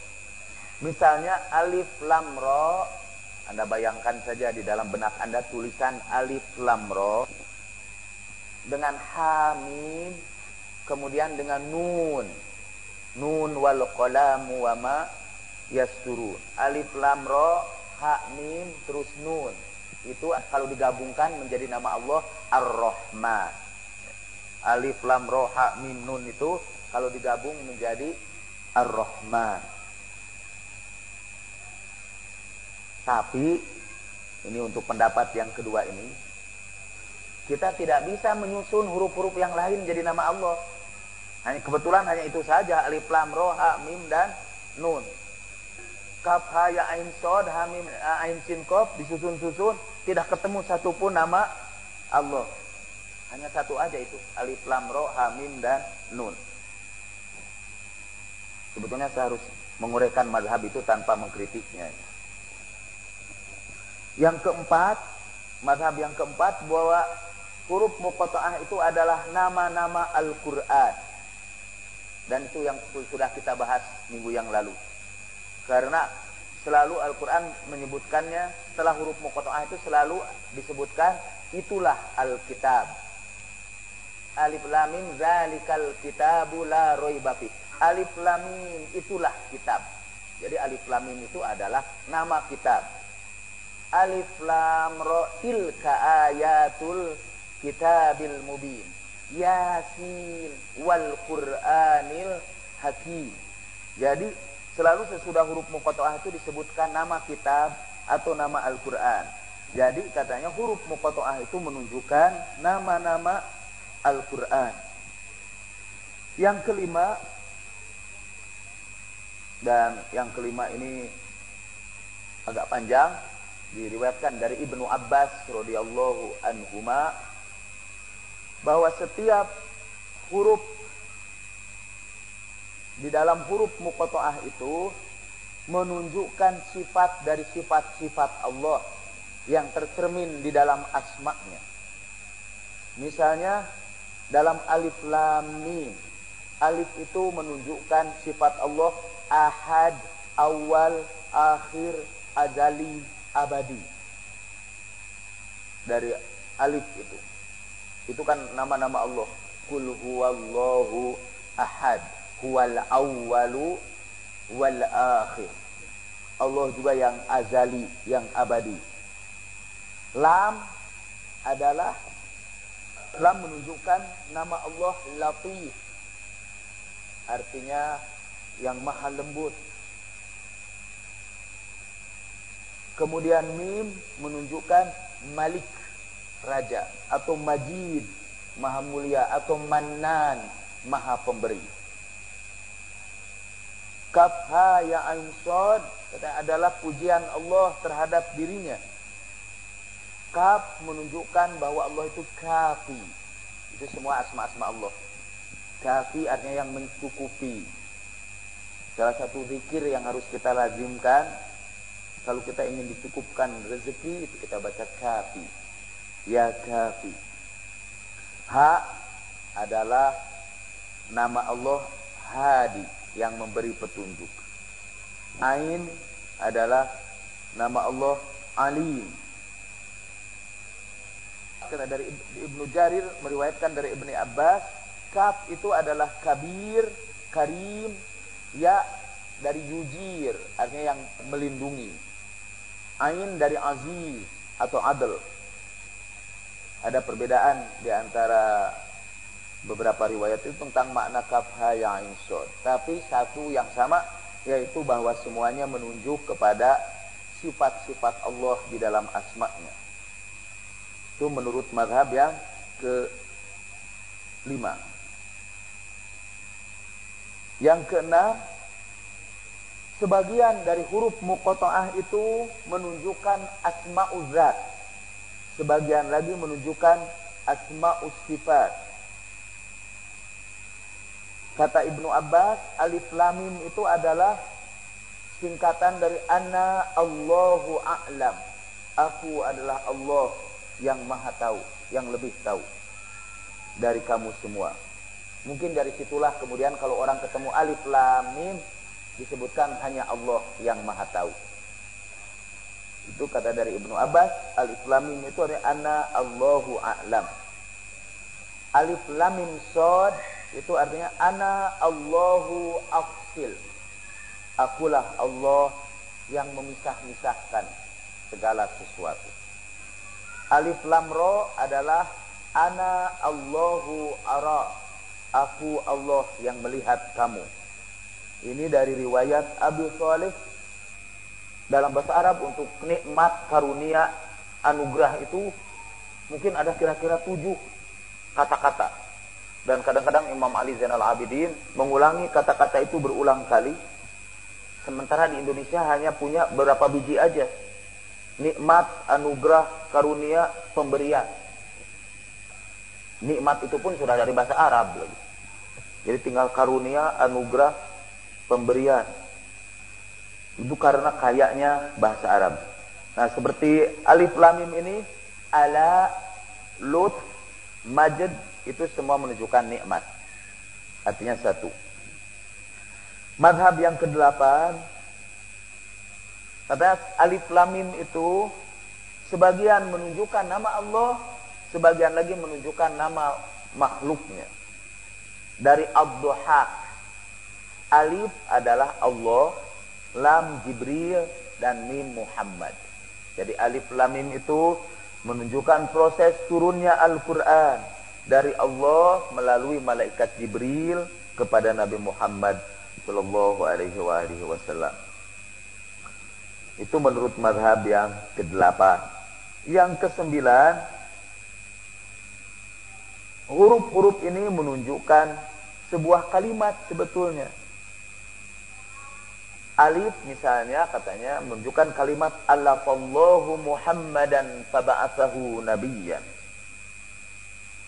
Misalnya alif lam ra, Anda bayangkan saja di dalam benak Anda tulisan alif lam ra dengan ha mim, kemudian dengan nun. Nun wal qalamu wa ma yasturun. Alif lam ra, ha mim terus nun. Itu kalau digabungkan menjadi nama Allah Ar-Rahman. Alif lam ra ha mim nun itu kalau digabung menjadi Ar-Rahman. Tapi ini untuk pendapat yang kedua ini, kita tidak bisa menyusun huruf-huruf yang lain jadi nama Allah. Hanya kebetulan hanya itu saja, alif lam ra ha mim dan nun. Kaf ha ya ain shad ha mim ain sin qaf disusun-susun tidak ketemu satupun nama Allah. Hanya satu aja itu, alif lam ra ha mim dan nun. Sebetulnya saya harus menguraikan mazhab itu tanpa mengkritiknya. Yang keempat, mazhab yang keempat bahwa huruf muqatta'ah itu adalah nama-nama Al-Qur'an. Dan itu yang sudah kita bahas minggu yang lalu. Karena selalu Al-Qur'an menyebutkannya, setelah huruf muqatta'ah itu selalu disebutkan itulah Al-Kitab. Alif lam mim zalikal kitabu la raiba fi. Alif lam mim itulah kitab. Jadi alif lam mim itu adalah nama kitab. Alif lam ra tilka ayatul kitabil mubin. Yasin wal Qur'anil hakim. Jadi selalu sesudah huruf muqatta'ah itu disebutkan nama kitab atau nama Al-Qur'an. Jadi katanya huruf muqatta'ah itu menunjukkan nama-nama Al-Quran. Yang kelima, dan yang kelima ini agak panjang, diriwayatkan dari Ibnu Abbas radhiyallahu anhuma bahwa setiap huruf di dalam huruf muqatta'ah itu menunjukkan sifat dari sifat-sifat Allah yang tercermin di dalam asma-Nya. Misalnya dalam alif lam mim, alif itu menunjukkan sifat Allah ahad, awal, akhir, azali, abadi. Dari alif itu kan nama-nama Allah. Qul huwallahu ahad, huwal awwalu wal akhir. Allah juga yang azali, yang abadi. Lam adalah, lam menunjukkan nama Allah Latif, artinya yang maha lembut. Kemudian mim menunjukkan Malik, raja, atau Majid, maha mulia, atau Mannan, maha pemberi. Kaf ha ya ain shad adalah pujian Allah terhadap dirinya. Kaf menunjukkan bahwa Allah itu kafi. Itu semua asma-asma Allah. Kafi artinya yang mencukupi. Salah satu zikir yang harus kita lazimkan kalau kita ingin dicukupkan rezeki, itu kita baca kafi. Ya kafi. Ha adalah nama Allah Hadi, yang memberi petunjuk. Ain adalah nama Allah Alim. Karena dari Ibnu Jarir meriwayatkan dari Ibni Abbas, Kaf itu adalah Kabir, Karim. Ya dari Yujir, artinya yang melindungi. Ain dari Aziz atau Adl. Ada perbedaan di antara beberapa riwayat itu tentang makna Kaf Ha Ya Ain Shad. Tapi satu yang sama, yaitu bahwa semuanya menunjuk kepada sifat-sifat Allah di dalam asma-Nya. Itu menurut mazhab yang ke-5. Yang ke-6, sebagian dari huruf muqatta'ah itu menunjukkan asma'uz zat. Sebagian lagi menunjukkan asma'us sifat. Kata Ibnu Abbas, alif lam mim itu adalah singkatan dari Ana Allahu A'lam. Aku adalah Allah yang maha tahu, yang lebih tahu dari kamu semua. Mungkin dari situlah kemudian kalau orang ketemu alif lam mim disebutkan hanya Allah yang maha tahu. Itu kata dari Ibnu Abbas, alif lam mim itu adalah Ana Allahu A'lam. Alif lam mim shad itu artinya Ana Allahu Afsil. Akulah Allah yang memisah-misahkan segala sesuatu. Alif lam ra adalah Ana Allahu Ara. Aku Allah yang melihat kamu. Ini dari riwayat Abu Salih. Dalam bahasa Arab untuk nikmat, karunia, anugerah itu mungkin ada kira-kira 7 kata-kata. Dan kadang-kadang Imam Ali Zainal Abidin mengulangi kata-kata itu berulang kali. Sementara di Indonesia hanya punya berapa biji aja. Nikmat, anugerah, karunia, pemberian. Nikmat itu pun sudah dari bahasa Arab lagi. Jadi tinggal karunia, anugerah, pemberian. Itu karena kayaknya bahasa Arab. Nah, seperti alif lam mim ini, ala, lut, majd, itu semua menunjukkan nikmat. Artinya satu. Madhab yang ke-8, kata alif lam mim itu sebagian menunjukkan nama Allah, sebagian lagi menunjukkan nama makhluknya. Dari ad-duhaq, alif adalah Allah, lam Jibril, dan mim Muhammad. Jadi alif lam mim itu menunjukkan proses turunnya Al-Quran dari Allah melalui malaikat Jibril kepada Nabi Muhammad sallallahu alaihi wasallam. Itu menurut mazhab yang ke-8. Yang ke-9, huruf-huruf ini menunjukkan sebuah kalimat sebetulnya. Alif misalnya katanya menunjukkan kalimat Allafallahu Muhammadan faba'athahu nabiyyan.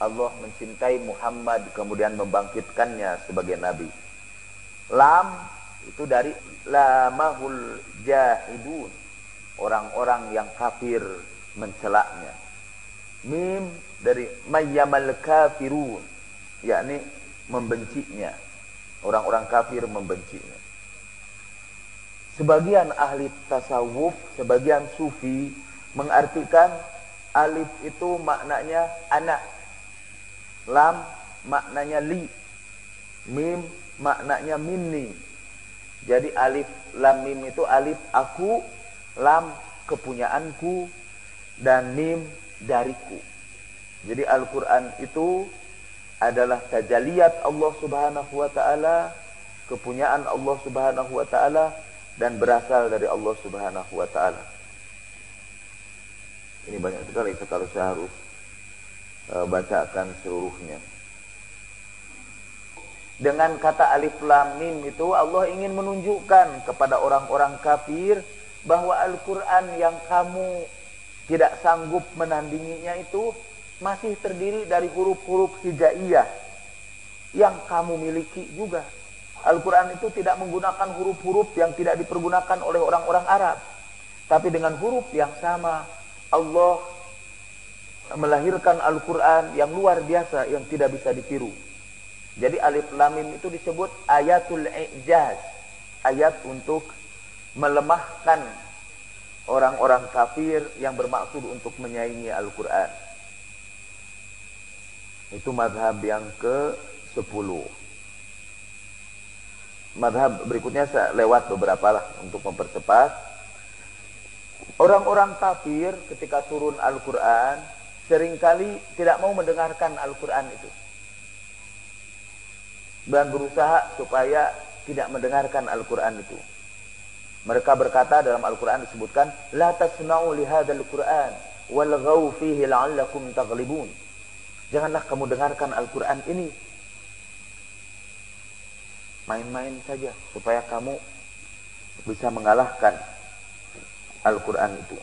Allah mencintai Muhammad kemudian membangkitkannya sebagai nabi. Lam itu dari lamahul jahidun, orang-orang yang kafir mencelaknya. Mim dari mayyamal kafirun, yakni membencinya. Orang-orang kafir membencinya. Sebagian ahli tasawuf, sebagian sufi mengartikan alif itu maknanya anak, lam maknanya li, mim maknanya minni. Jadi alif lam mim itu alif aku, lam kepunyaanku, dan mim dariku. Jadi Al-Quran itu adalah tajaliyat Allah subhanahu wa ta'ala, kepunyaan Allah subhanahu wa ta'ala, dan berasal dari Allah subhanahu wa ta'ala. Ini banyak sekali kalau saya harus bacakan seluruhnya. Dengan kata alif lam mim itu Allah ingin menunjukkan kepada orang-orang kafir bahwa Al-Quran yang kamu tidak sanggup menandinginya itu masih terdiri dari huruf-huruf hijaiyah yang kamu miliki juga. Al-Quran itu tidak menggunakan huruf-huruf yang tidak dipergunakan oleh orang-orang Arab. Tapi dengan huruf yang sama, Allah melahirkan Al-Quran yang luar biasa, yang tidak bisa ditiru. Jadi alif lam mim itu disebut ayatul i'jaz. Ayat untuk melemahkan orang-orang kafir yang bermaksud untuk menyaingi Al-Quran. Itu mazhab yang ke-10. Mazhab berikutnya saya lewat beberapa lah untuk mempercepat. Orang-orang kafir ketika turun Al-Quran seringkali tidak mau mendengarkan Al-Quran itu dan berusaha supaya tidak mendengarkan Al-Quran itu. Mereka berkata dalam Al-Quran disebutkan, La tasma'u lihadzal Qur'an walghaw fihi la'allakum taghlibun. Janganlah kamu dengarkan Al-Quran ini, main-main saja supaya kamu bisa mengalahkan Al-Quran itu.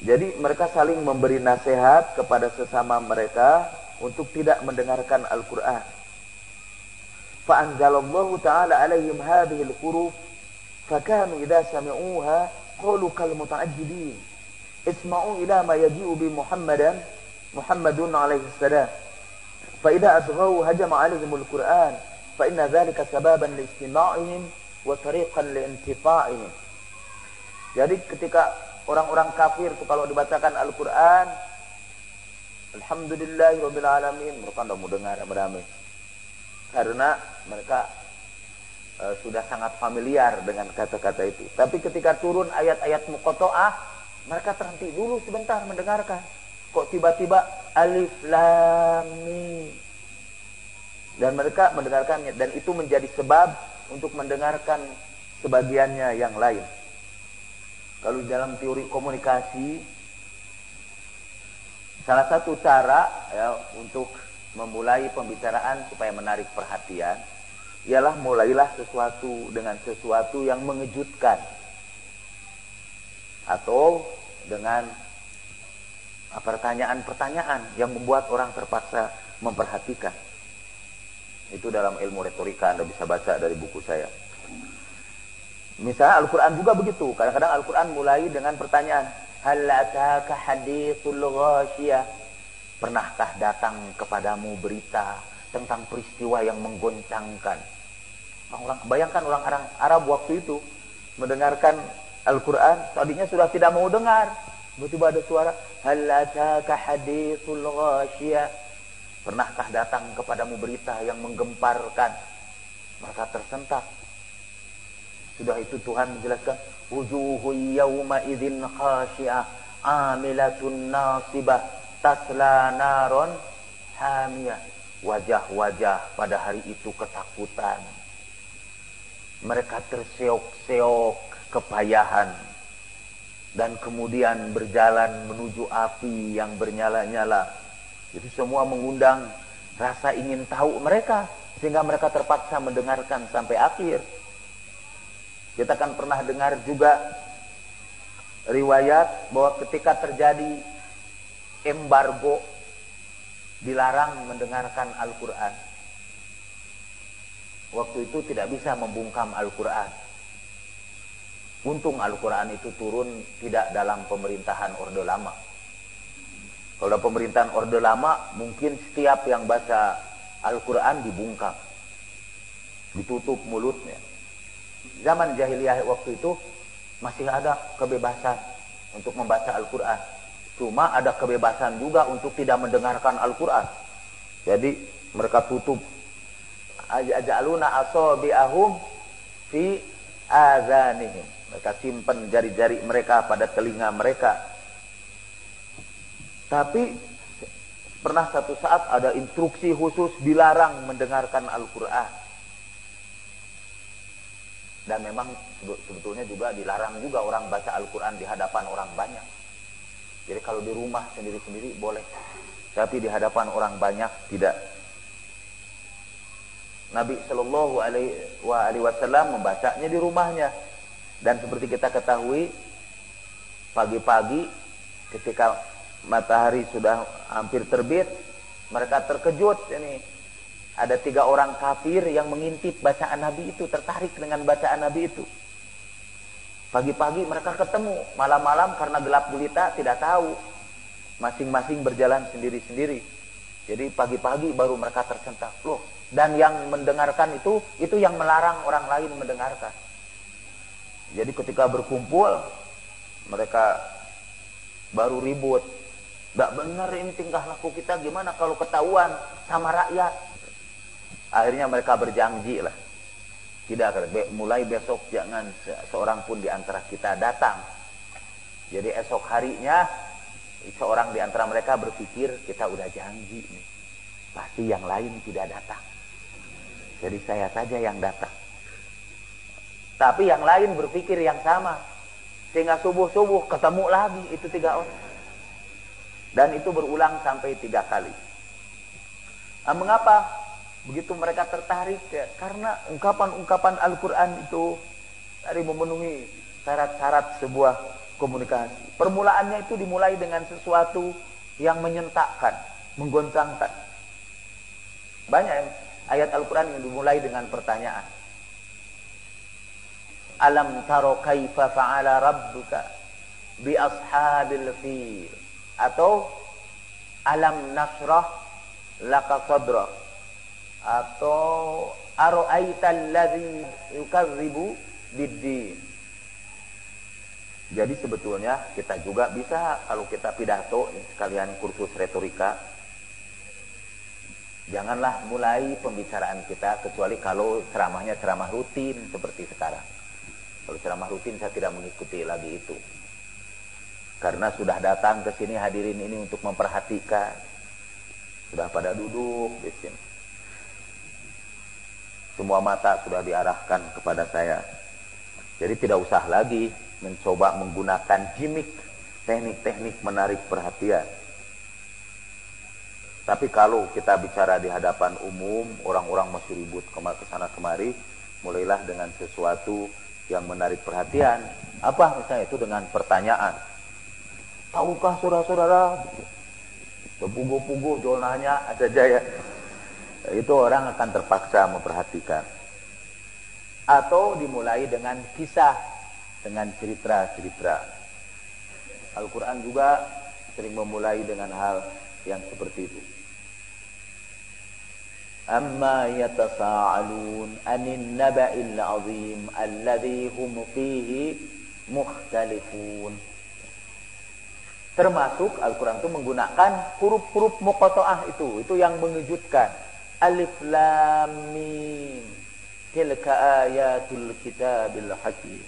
Jadi mereka saling memberi nasihat kepada sesama mereka untuk tidak mendengarkan Al-Quran. Fa'anzalallahu ta'ala alaihim hadhil huruf fakanu idha sami'uha qalu kal muta'ajjibin isma'u ila ma yaji'u bi Muhammadun alaihi salam. فإذا أصغوا هجم عليهم القرآن فإن ذلك سبابا لاجتماعهم وطريقا لانتفاعهم. Jadi ketika orang-orang kafir itu kalau dibacakan Al-Quran, Alhamdulillahirabbil alamin, mereka tidak mau dengar beramai karena mereka sudah sangat familiar dengan kata-kata itu. Tapi ketika turun ayat-ayat muqatta'ah, mereka terhenti dulu sebentar mendengarkan. Kok tiba-tiba alif lam mim, dan mereka mendengarkannya, dan itu menjadi sebab untuk mendengarkan sebagiannya yang lain. Kalau dalam teori komunikasi, salah satu cara ya untuk memulai pembicaraan supaya menarik perhatian ialah mulailah sesuatu dengan sesuatu yang mengejutkan atau dengan pertanyaan-pertanyaan yang membuat orang terpaksa memperhatikan. Itu dalam ilmu retorika, Anda bisa baca dari buku saya. Misalnya Al-Quran juga begitu. Kadang-kadang Al-Quran mulai dengan pertanyaan, Hal ataka hadithul ghashiyah. Pernahkah datang kepadamu berita tentang peristiwa yang menggoncangkan? Bayangkan orang Arab waktu itu mendengarkan Al-Quran, tadinya sudah tidak mau dengar. Tiba-tiba ada suara, Hal ataka hadithul ghashiyah. Pernahkah datang kepadamu berita yang menggemparkan? Mereka tersentak. Sudah itu Tuhan menjelaskan, Wujuhu yawma idzin khashi'ah, amilatun nasibah, tasla naron hamiyah. Wajah-wajah pada hari itu ketakutan. Mereka terseok-seok kepayahan. Dan kemudian berjalan menuju api yang bernyala-nyala. Itu semua mengundang rasa ingin tahu mereka, sehingga mereka terpaksa mendengarkan sampai akhir. Kita kan pernah dengar juga riwayat bahwa ketika terjadi embargo, dilarang mendengarkan Al-Quran. Waktu itu tidak bisa membungkam Al-Quran. Untung Al-Quran itu turun tidak dalam pemerintahan Orde Lama. Kalau dalam pemerintahan Orde Lama, mungkin setiap yang baca Al-Quran dibungkam, ditutup mulutnya. Zaman jahiliyah waktu itu masih ada kebebasan untuk membaca Al-Quran. Cuma ada kebebasan juga untuk tidak mendengarkan Al-Quran. Jadi mereka tutup. Aja'aluna asabi'ahum fi azanihim. Mereka simpan jari-jari mereka pada telinga mereka. Tapi pernah satu saat ada instruksi khusus dilarang mendengarkan Al-Quran. Dan memang sebetulnya juga dilarang juga orang baca Al-Quran di hadapan orang banyak. Jadi kalau di rumah sendiri-sendiri boleh, tapi di hadapan orang banyak tidak. Nabi Shallallahu Alaihi Wasallam membacanya di rumahnya. Dan seperti kita ketahui, pagi-pagi ketika matahari sudah hampir terbit, mereka terkejut. Ini ada 3 orang kafir yang mengintip bacaan Nabi itu, tertarik dengan bacaan Nabi itu. Pagi-pagi mereka ketemu, malam-malam karena gelap gulita tidak tahu, masing-masing berjalan sendiri-sendiri. Jadi pagi-pagi baru mereka tersentak. Loh, dan yang mendengarkan itu yang melarang orang lain mendengarkan. Jadi ketika berkumpul, mereka baru ribut. Gak benar ini tingkah laku kita, gimana kalau ketahuan sama rakyat? Akhirnya mereka berjanji lah. Tidak, mulai besok jangan seorang pun di antara kita datang. Jadi esok harinya seorang di antara mereka berpikir, kita udah janji nih, pasti yang lain tidak datang, jadi saya saja yang datang. Tapi yang lain berpikir yang sama, sehingga subuh-subuh ketemu lagi itu 3 orang. Dan itu berulang sampai 3 kali. Mengapa begitu mereka tertarik? Ya, karena ungkapan-ungkapan Al-Quran itu tadi memenuhi syarat-syarat sebuah komunikasi. Permulaannya itu dimulai dengan sesuatu yang menyentakkan, menggoncangkan. Banyak ayat Al-Quran yang dimulai dengan pertanyaan. Alam taro kaifa fa'ala rabbuka bi ashabil fil, atau alam nasrah laka sadra, atau ara'aital ladzi yukadzibu biddin. Jadi sebetulnya kita juga bisa, kalau kita pidato sekalian kursus retorika, janganlah mulai pembicaraan kita kecuali kalau ceramahnya ceramah rutin seperti sekarang. Kalau ceramah rutin saya tidak mengikuti lagi itu. Karena sudah datang ke sini hadirin ini untuk memperhatikan. Sudah pada duduk di sini. Semua mata sudah diarahkan kepada saya. Jadi tidak usah lagi mencoba menggunakan gimmick, teknik-teknik menarik perhatian. Tapi kalau kita bicara di hadapan umum, orang-orang masih ribut kesana kemari, mulailah dengan sesuatu yang menarik perhatian. Apa misalnya itu dengan pertanyaan. Tahukah saudara-saudara? Pugu-pugu donanya ada jaya. Itu orang akan terpaksa memperhatikan. Atau dimulai dengan kisah, dengan cerita-cerita. Al-Quran juga sering memulai dengan hal yang seperti itu. Amma yatasa'alun anin naba'il azim alladhi hum fihi mukhtalifun. Termasuk Al-Quran itu menggunakan huruf-huruf muqatta'ah itu yang mengejutkan. Alif lam mim tilka ayatul kitabil hakim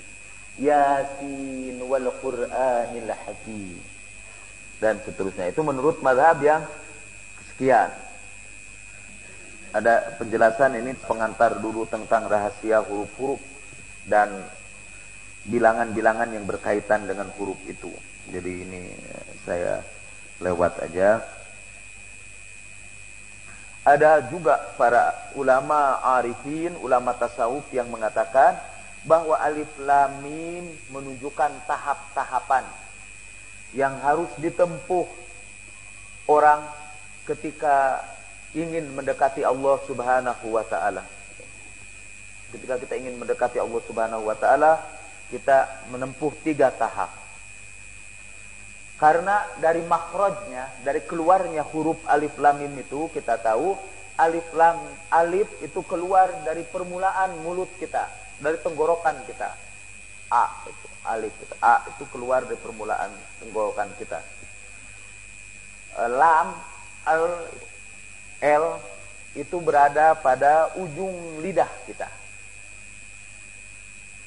yasin wal qur'anil hakim, dan seterusnya. Itu menurut mazhab yang sekian. Ada penjelasan ini pengantar dulu tentang rahasia huruf-huruf dan bilangan-bilangan yang berkaitan dengan huruf itu. Jadi ini saya lewat aja. Ada juga para ulama arifin, ulama tasawuf yang mengatakan bahwa alif lam mim menunjukkan tahap-tahapan yang harus ditempuh orang ketika ingin mendekati Allah Subhanahu wa taala. Ketika kita ingin mendekati Allah Subhanahu wa taala, kita menempuh 3 tahap. Karena dari makhrajnya, dari keluarnya huruf alif lam mim itu, kita tahu alif itu keluar dari permulaan mulut kita, dari tenggorokan kita. A itu keluar dari permulaan tenggorokan kita. Lam, L itu berada pada ujung lidah kita.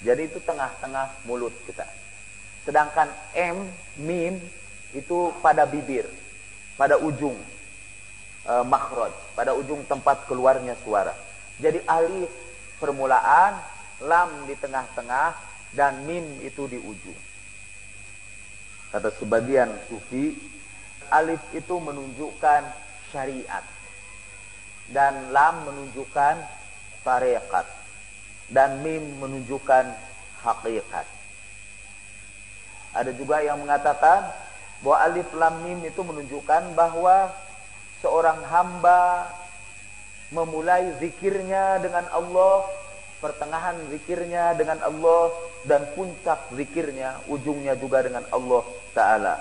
Jadi itu tengah-tengah mulut kita. Sedangkan mim itu pada bibir, pada ujung makhraj, pada ujung tempat keluarnya suara. Jadi alif permulaan, lam di tengah-tengah, dan mim itu di ujung. Kata sebagian sufi, alif itu menunjukkan syariat dan lam menunjukkan tarekat, dan mim menunjukkan hakikat. Ada juga yang mengatakan bahwa alif lam mim itu menunjukkan bahwa seorang hamba memulai zikirnya dengan Allah, pertengahan zikirnya dengan Allah, dan puncak zikirnya, ujungnya juga dengan Allah Ta'ala.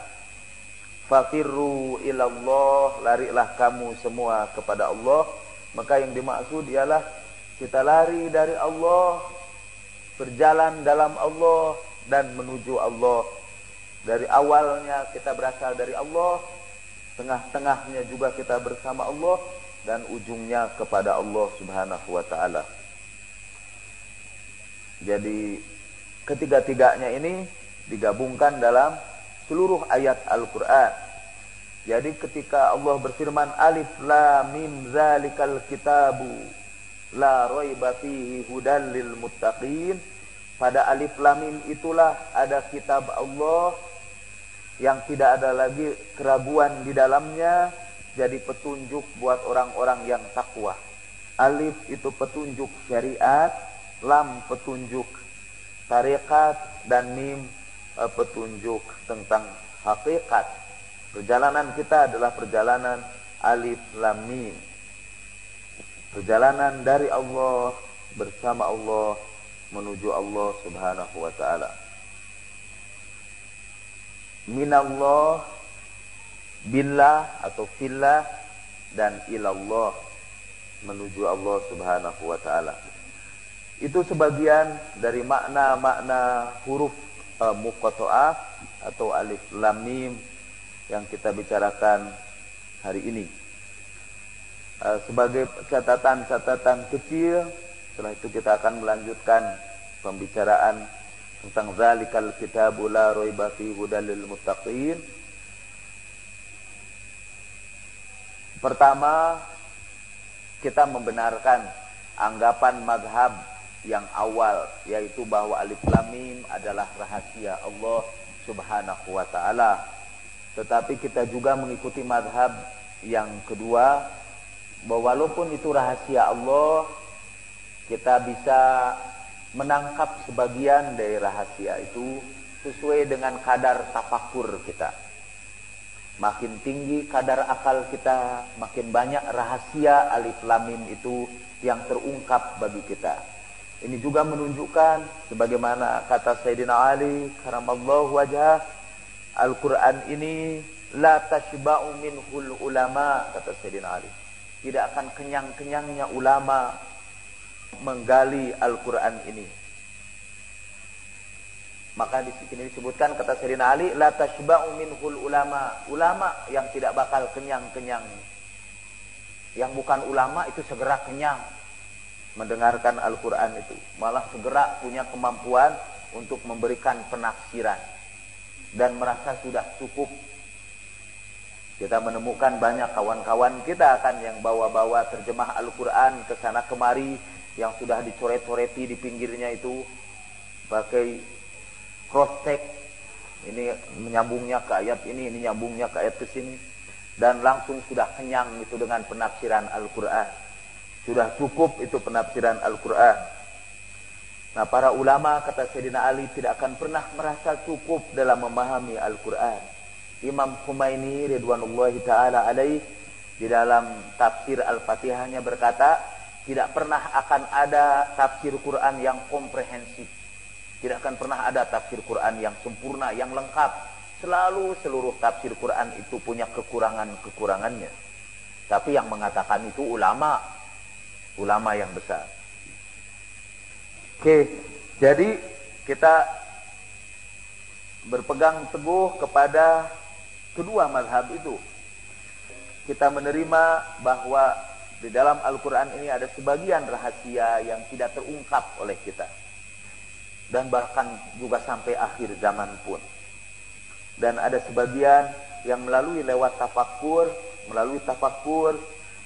Fafirru ilallah, larilah kamu semua kepada Allah. Maka yang dimaksud ialah kita lari dari Allah, berjalan dalam Allah, dan menuju Allah. Dari awalnya kita berasal dari Allah, tengah-tengahnya juga kita bersama Allah, dan ujungnya kepada Allah Subhanahu wa Ta'ala. Jadi ketiga-tiganya ini digabungkan dalam seluruh ayat Al-Quran. Jadi ketika Allah berfirman alif lam mim zalikal kitabu la raiba fihi hudal lil muttaqin, pada alif lam mim itulah ada kitab Allah yang tidak ada lagi keraguan di dalamnya, jadi petunjuk buat orang-orang yang takwa. Alif itu petunjuk syariat, lam petunjuk tarekat, dan mim petunjuk tentang hakikat. Perjalanan kita adalah perjalanan alif lam mim, perjalanan dari Allah, bersama Allah, menuju Allah Subhanahu wa Ta'ala. Minallah, billah atau fillah, dan ilallah, menuju Allah Subhanahu wa Ta'ala. Itu sebagian dari makna-makna huruf muqatta'ah atau alif lam mim yang kita bicarakan hari ini. Sebagai catatan-catatan kecil, setelah itu kita akan melanjutkan pembicaraan tentang zalikal kitabu la raiba fihi hudal lil muttaqin. Pertama, kita membenarkan anggapan mazhab yang awal, yaitu bahwa alif lam mim adalah rahasia Allah Subhanahu wa Ta'ala. Tetapi kita juga mengikuti mazhab yang kedua, bahwa walaupun itu rahasia Allah, kita bisa menangkap sebagian dari rahasia itu sesuai dengan kadar tafakur kita. Makin tinggi kadar akal kita, makin banyak rahasia alif lam mim itu yang terungkap bagi kita. Ini juga menunjukkan sebagaimana kata Sayyidina Ali karamallahu wajhah, Al-Quran ini la tashba'u minhul ulama, kata Sayyidina Ali. Tidak akan kenyang-kenyangnya ulama menggali Al-Quran ini. Maka di sini disebutkan kata Sayyidina Ali, la tashba'u minhul ulama. Ulama yang tidak bakal kenyang-kenyang. Yang bukan ulama itu segera kenyang mendengarkan Al-Quran itu. Malah segera punya kemampuan untuk memberikan penafsiran dan merasa sudah cukup. Kita menemukan banyak kawan-kawan kita kan yang bawa-bawa terjemah Al-Quran ke sana kemari, yang sudah dicoret-coreti di pinggirnya itu pakai cross check, ini menyambungnya ke ayat ini nyambungnya ke ayat ke sini, dan langsung sudah kenyang itu dengan penafsiran Al-Quran. Sudah cukup itu penafsiran Al-Quran. Nah, para ulama kata Sayyidina Ali tidak akan pernah merasa cukup dalam memahami Al-Quran. Imam Khumaini ridwanullahi ta'ala alaih di dalam tafsir Al-Fatihahnya berkata, tidak pernah akan ada tafsir Quran yang komprehensif. Tidak akan pernah ada tafsir Quran yang sempurna, yang lengkap. Selalu seluruh tafsir Quran itu punya kekurangan-kekurangannya. Tapi yang mengatakan itu ulama yang besar. Oke, jadi kita berpegang teguh kepada kedua mazhab itu. Kita menerima bahwa di dalam Al-Quran ini ada sebagian rahasia yang tidak terungkap oleh kita. Dan bahkan juga sampai akhir zaman pun. Dan ada sebagian yang melalui lewat tafakur,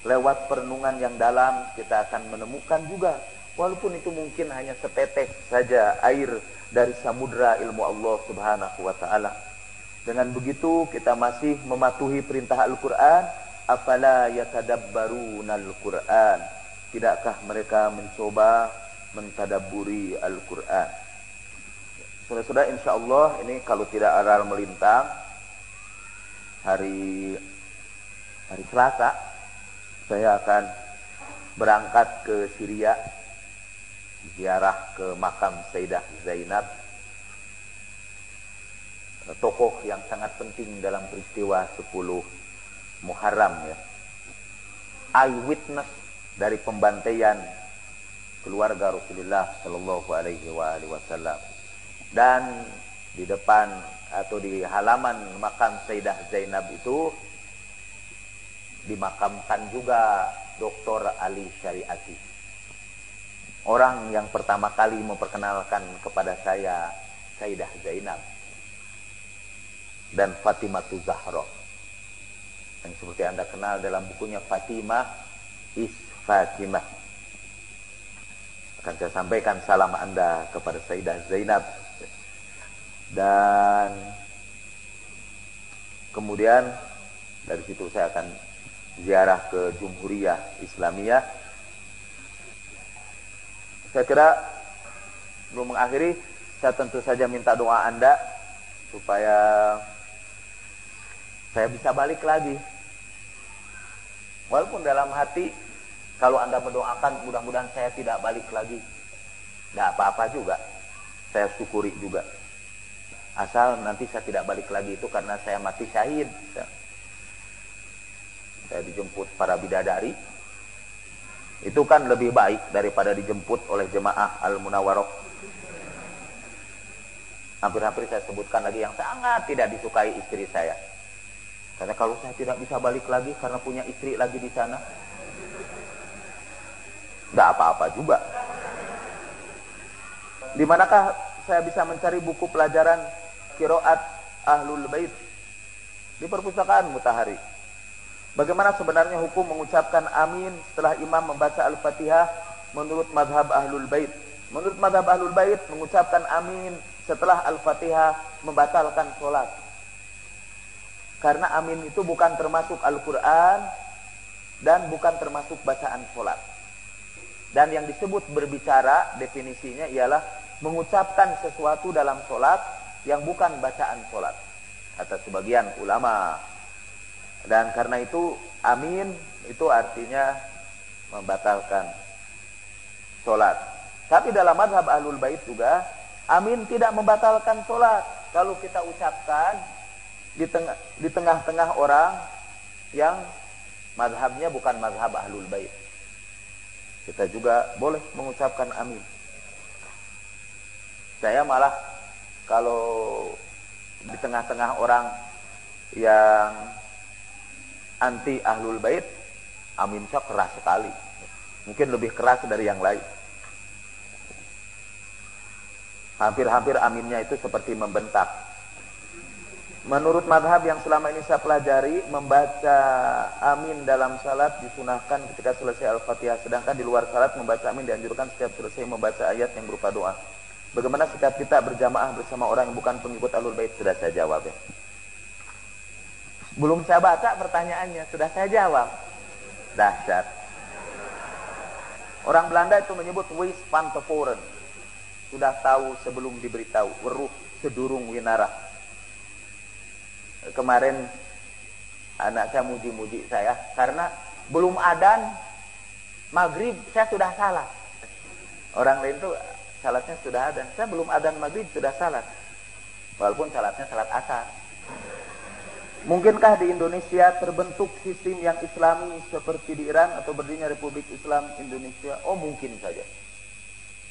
lewat perenungan yang dalam, kita akan menemukan juga. Walaupun itu mungkin hanya setetes saja air dari samudra ilmu Allah Subhanahu wa Ta'ala. Dengan begitu kita masih mematuhi perintah Al-Quran. Afala yatadabbarunal Quran. tidakkah mereka mencoba mentadabburi Al-Quran? Saudara-saudara, insyaallah ini kalau tidak aral melintang hari Selasa saya akan berangkat ke Syria, ziarah ke makam Sayyidah Zainab, tokoh yang sangat penting dalam peristiwa 10 Muharram ya. Eyewitness dari pembantaian keluarga Rasulullah Shallallahu Alaihi Wasallam. Dan di depan atau di halaman makam Sayyidah Zainab itu dimakamkan juga Dr. Ali Syariati, orang yang pertama kali memperkenalkan kepada saya Sayyidah Zainab dan Fatimatu Zahra, yang seperti Anda kenal dalam bukunya Fatimah is Fatimah. Akan saya sampaikan salam Anda kepada Sayyidah Zainab. Dan kemudian dari situ saya akan ziarah ke Jumhuriyah Islamiyah. Saya kira belum mengakhiri, saya tentu saja minta doa Anda supaya saya bisa balik lagi. Walaupun dalam hati kalau Anda mendoakan mudah-mudahan saya tidak balik lagi, tidak apa-apa juga, saya syukuri juga. Asal nanti saya tidak balik lagi itu karena saya mati syahid. Saya dijemput para bidadari, itu kan lebih baik daripada dijemput oleh jemaah Al-Munawwarah. Hampir-hampir saya sebutkan lagi yang sangat tidak disukai istri saya. Karena kalau saya tidak bisa balik lagi karena punya istri lagi di sana, nggak apa-apa juga. Di manakah saya bisa mencari buku pelajaran Qiraat Ahlul Bait? Di perpustakaan Mutahari. Bagaimana sebenarnya hukum mengucapkan amin setelah imam membaca Al-Fatihah menurut mazhab Ahlul Bait? Menurut mazhab Ahlul Bait, mengucapkan amin setelah Al-Fatihah membatalkan sholat. Karena amin itu bukan termasuk Al-Quran dan bukan termasuk bacaan sholat. Dan yang disebut berbicara, definisinya ialah mengucapkan sesuatu dalam sholat yang bukan bacaan sholat, kata sebagian ulama. Dan karena itu amin itu artinya membatalkan sholat. Tapi dalam mazhab Ahlul Bait juga amin tidak membatalkan sholat kalau kita ucapkan di tengah-tengah orang yang mazhabnya bukan mazhab Ahlul Bait. Kita juga boleh mengucapkan amin. Saya malah kalau di tengah-tengah orang yang anti Ahlul Bait, amin saya keras sekali. Mungkin lebih keras dari yang lain. Hampir-hampir aminnya itu seperti membentak. Menurut madhab yang selama ini saya pelajari, membaca amin dalam salat disunahkan ketika selesai Al-Fatihah. Sedangkan di luar salat membaca amin dianjurkan setiap selesai membaca ayat yang berupa doa. Bagaimana sikap kita berjamaah bersama orang yang bukan pengikut Ahlul Bait? Sudah saya jawab ya. Belum saya baca pertanyaannya, sudah saya jawab. Dahsyat. Orang Belanda itu menyebut wis van tevoren. Sudah tahu sebelum diberitahu. Weruh sedurung winara. Kemarin anak saya muji-muji saya karena belum adzan maghrib saya sudah salat. Orang lain tuh salatnya sudah adzan, saya belum adzan maghrib sudah salat. Walaupun salatnya salat asar. Mungkinkah di Indonesia terbentuk sistem yang islami seperti di Iran atau berdirinya Republik Islam Indonesia? Oh, mungkin saja.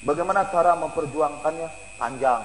Bagaimana cara memperjuangkannya? Panjang.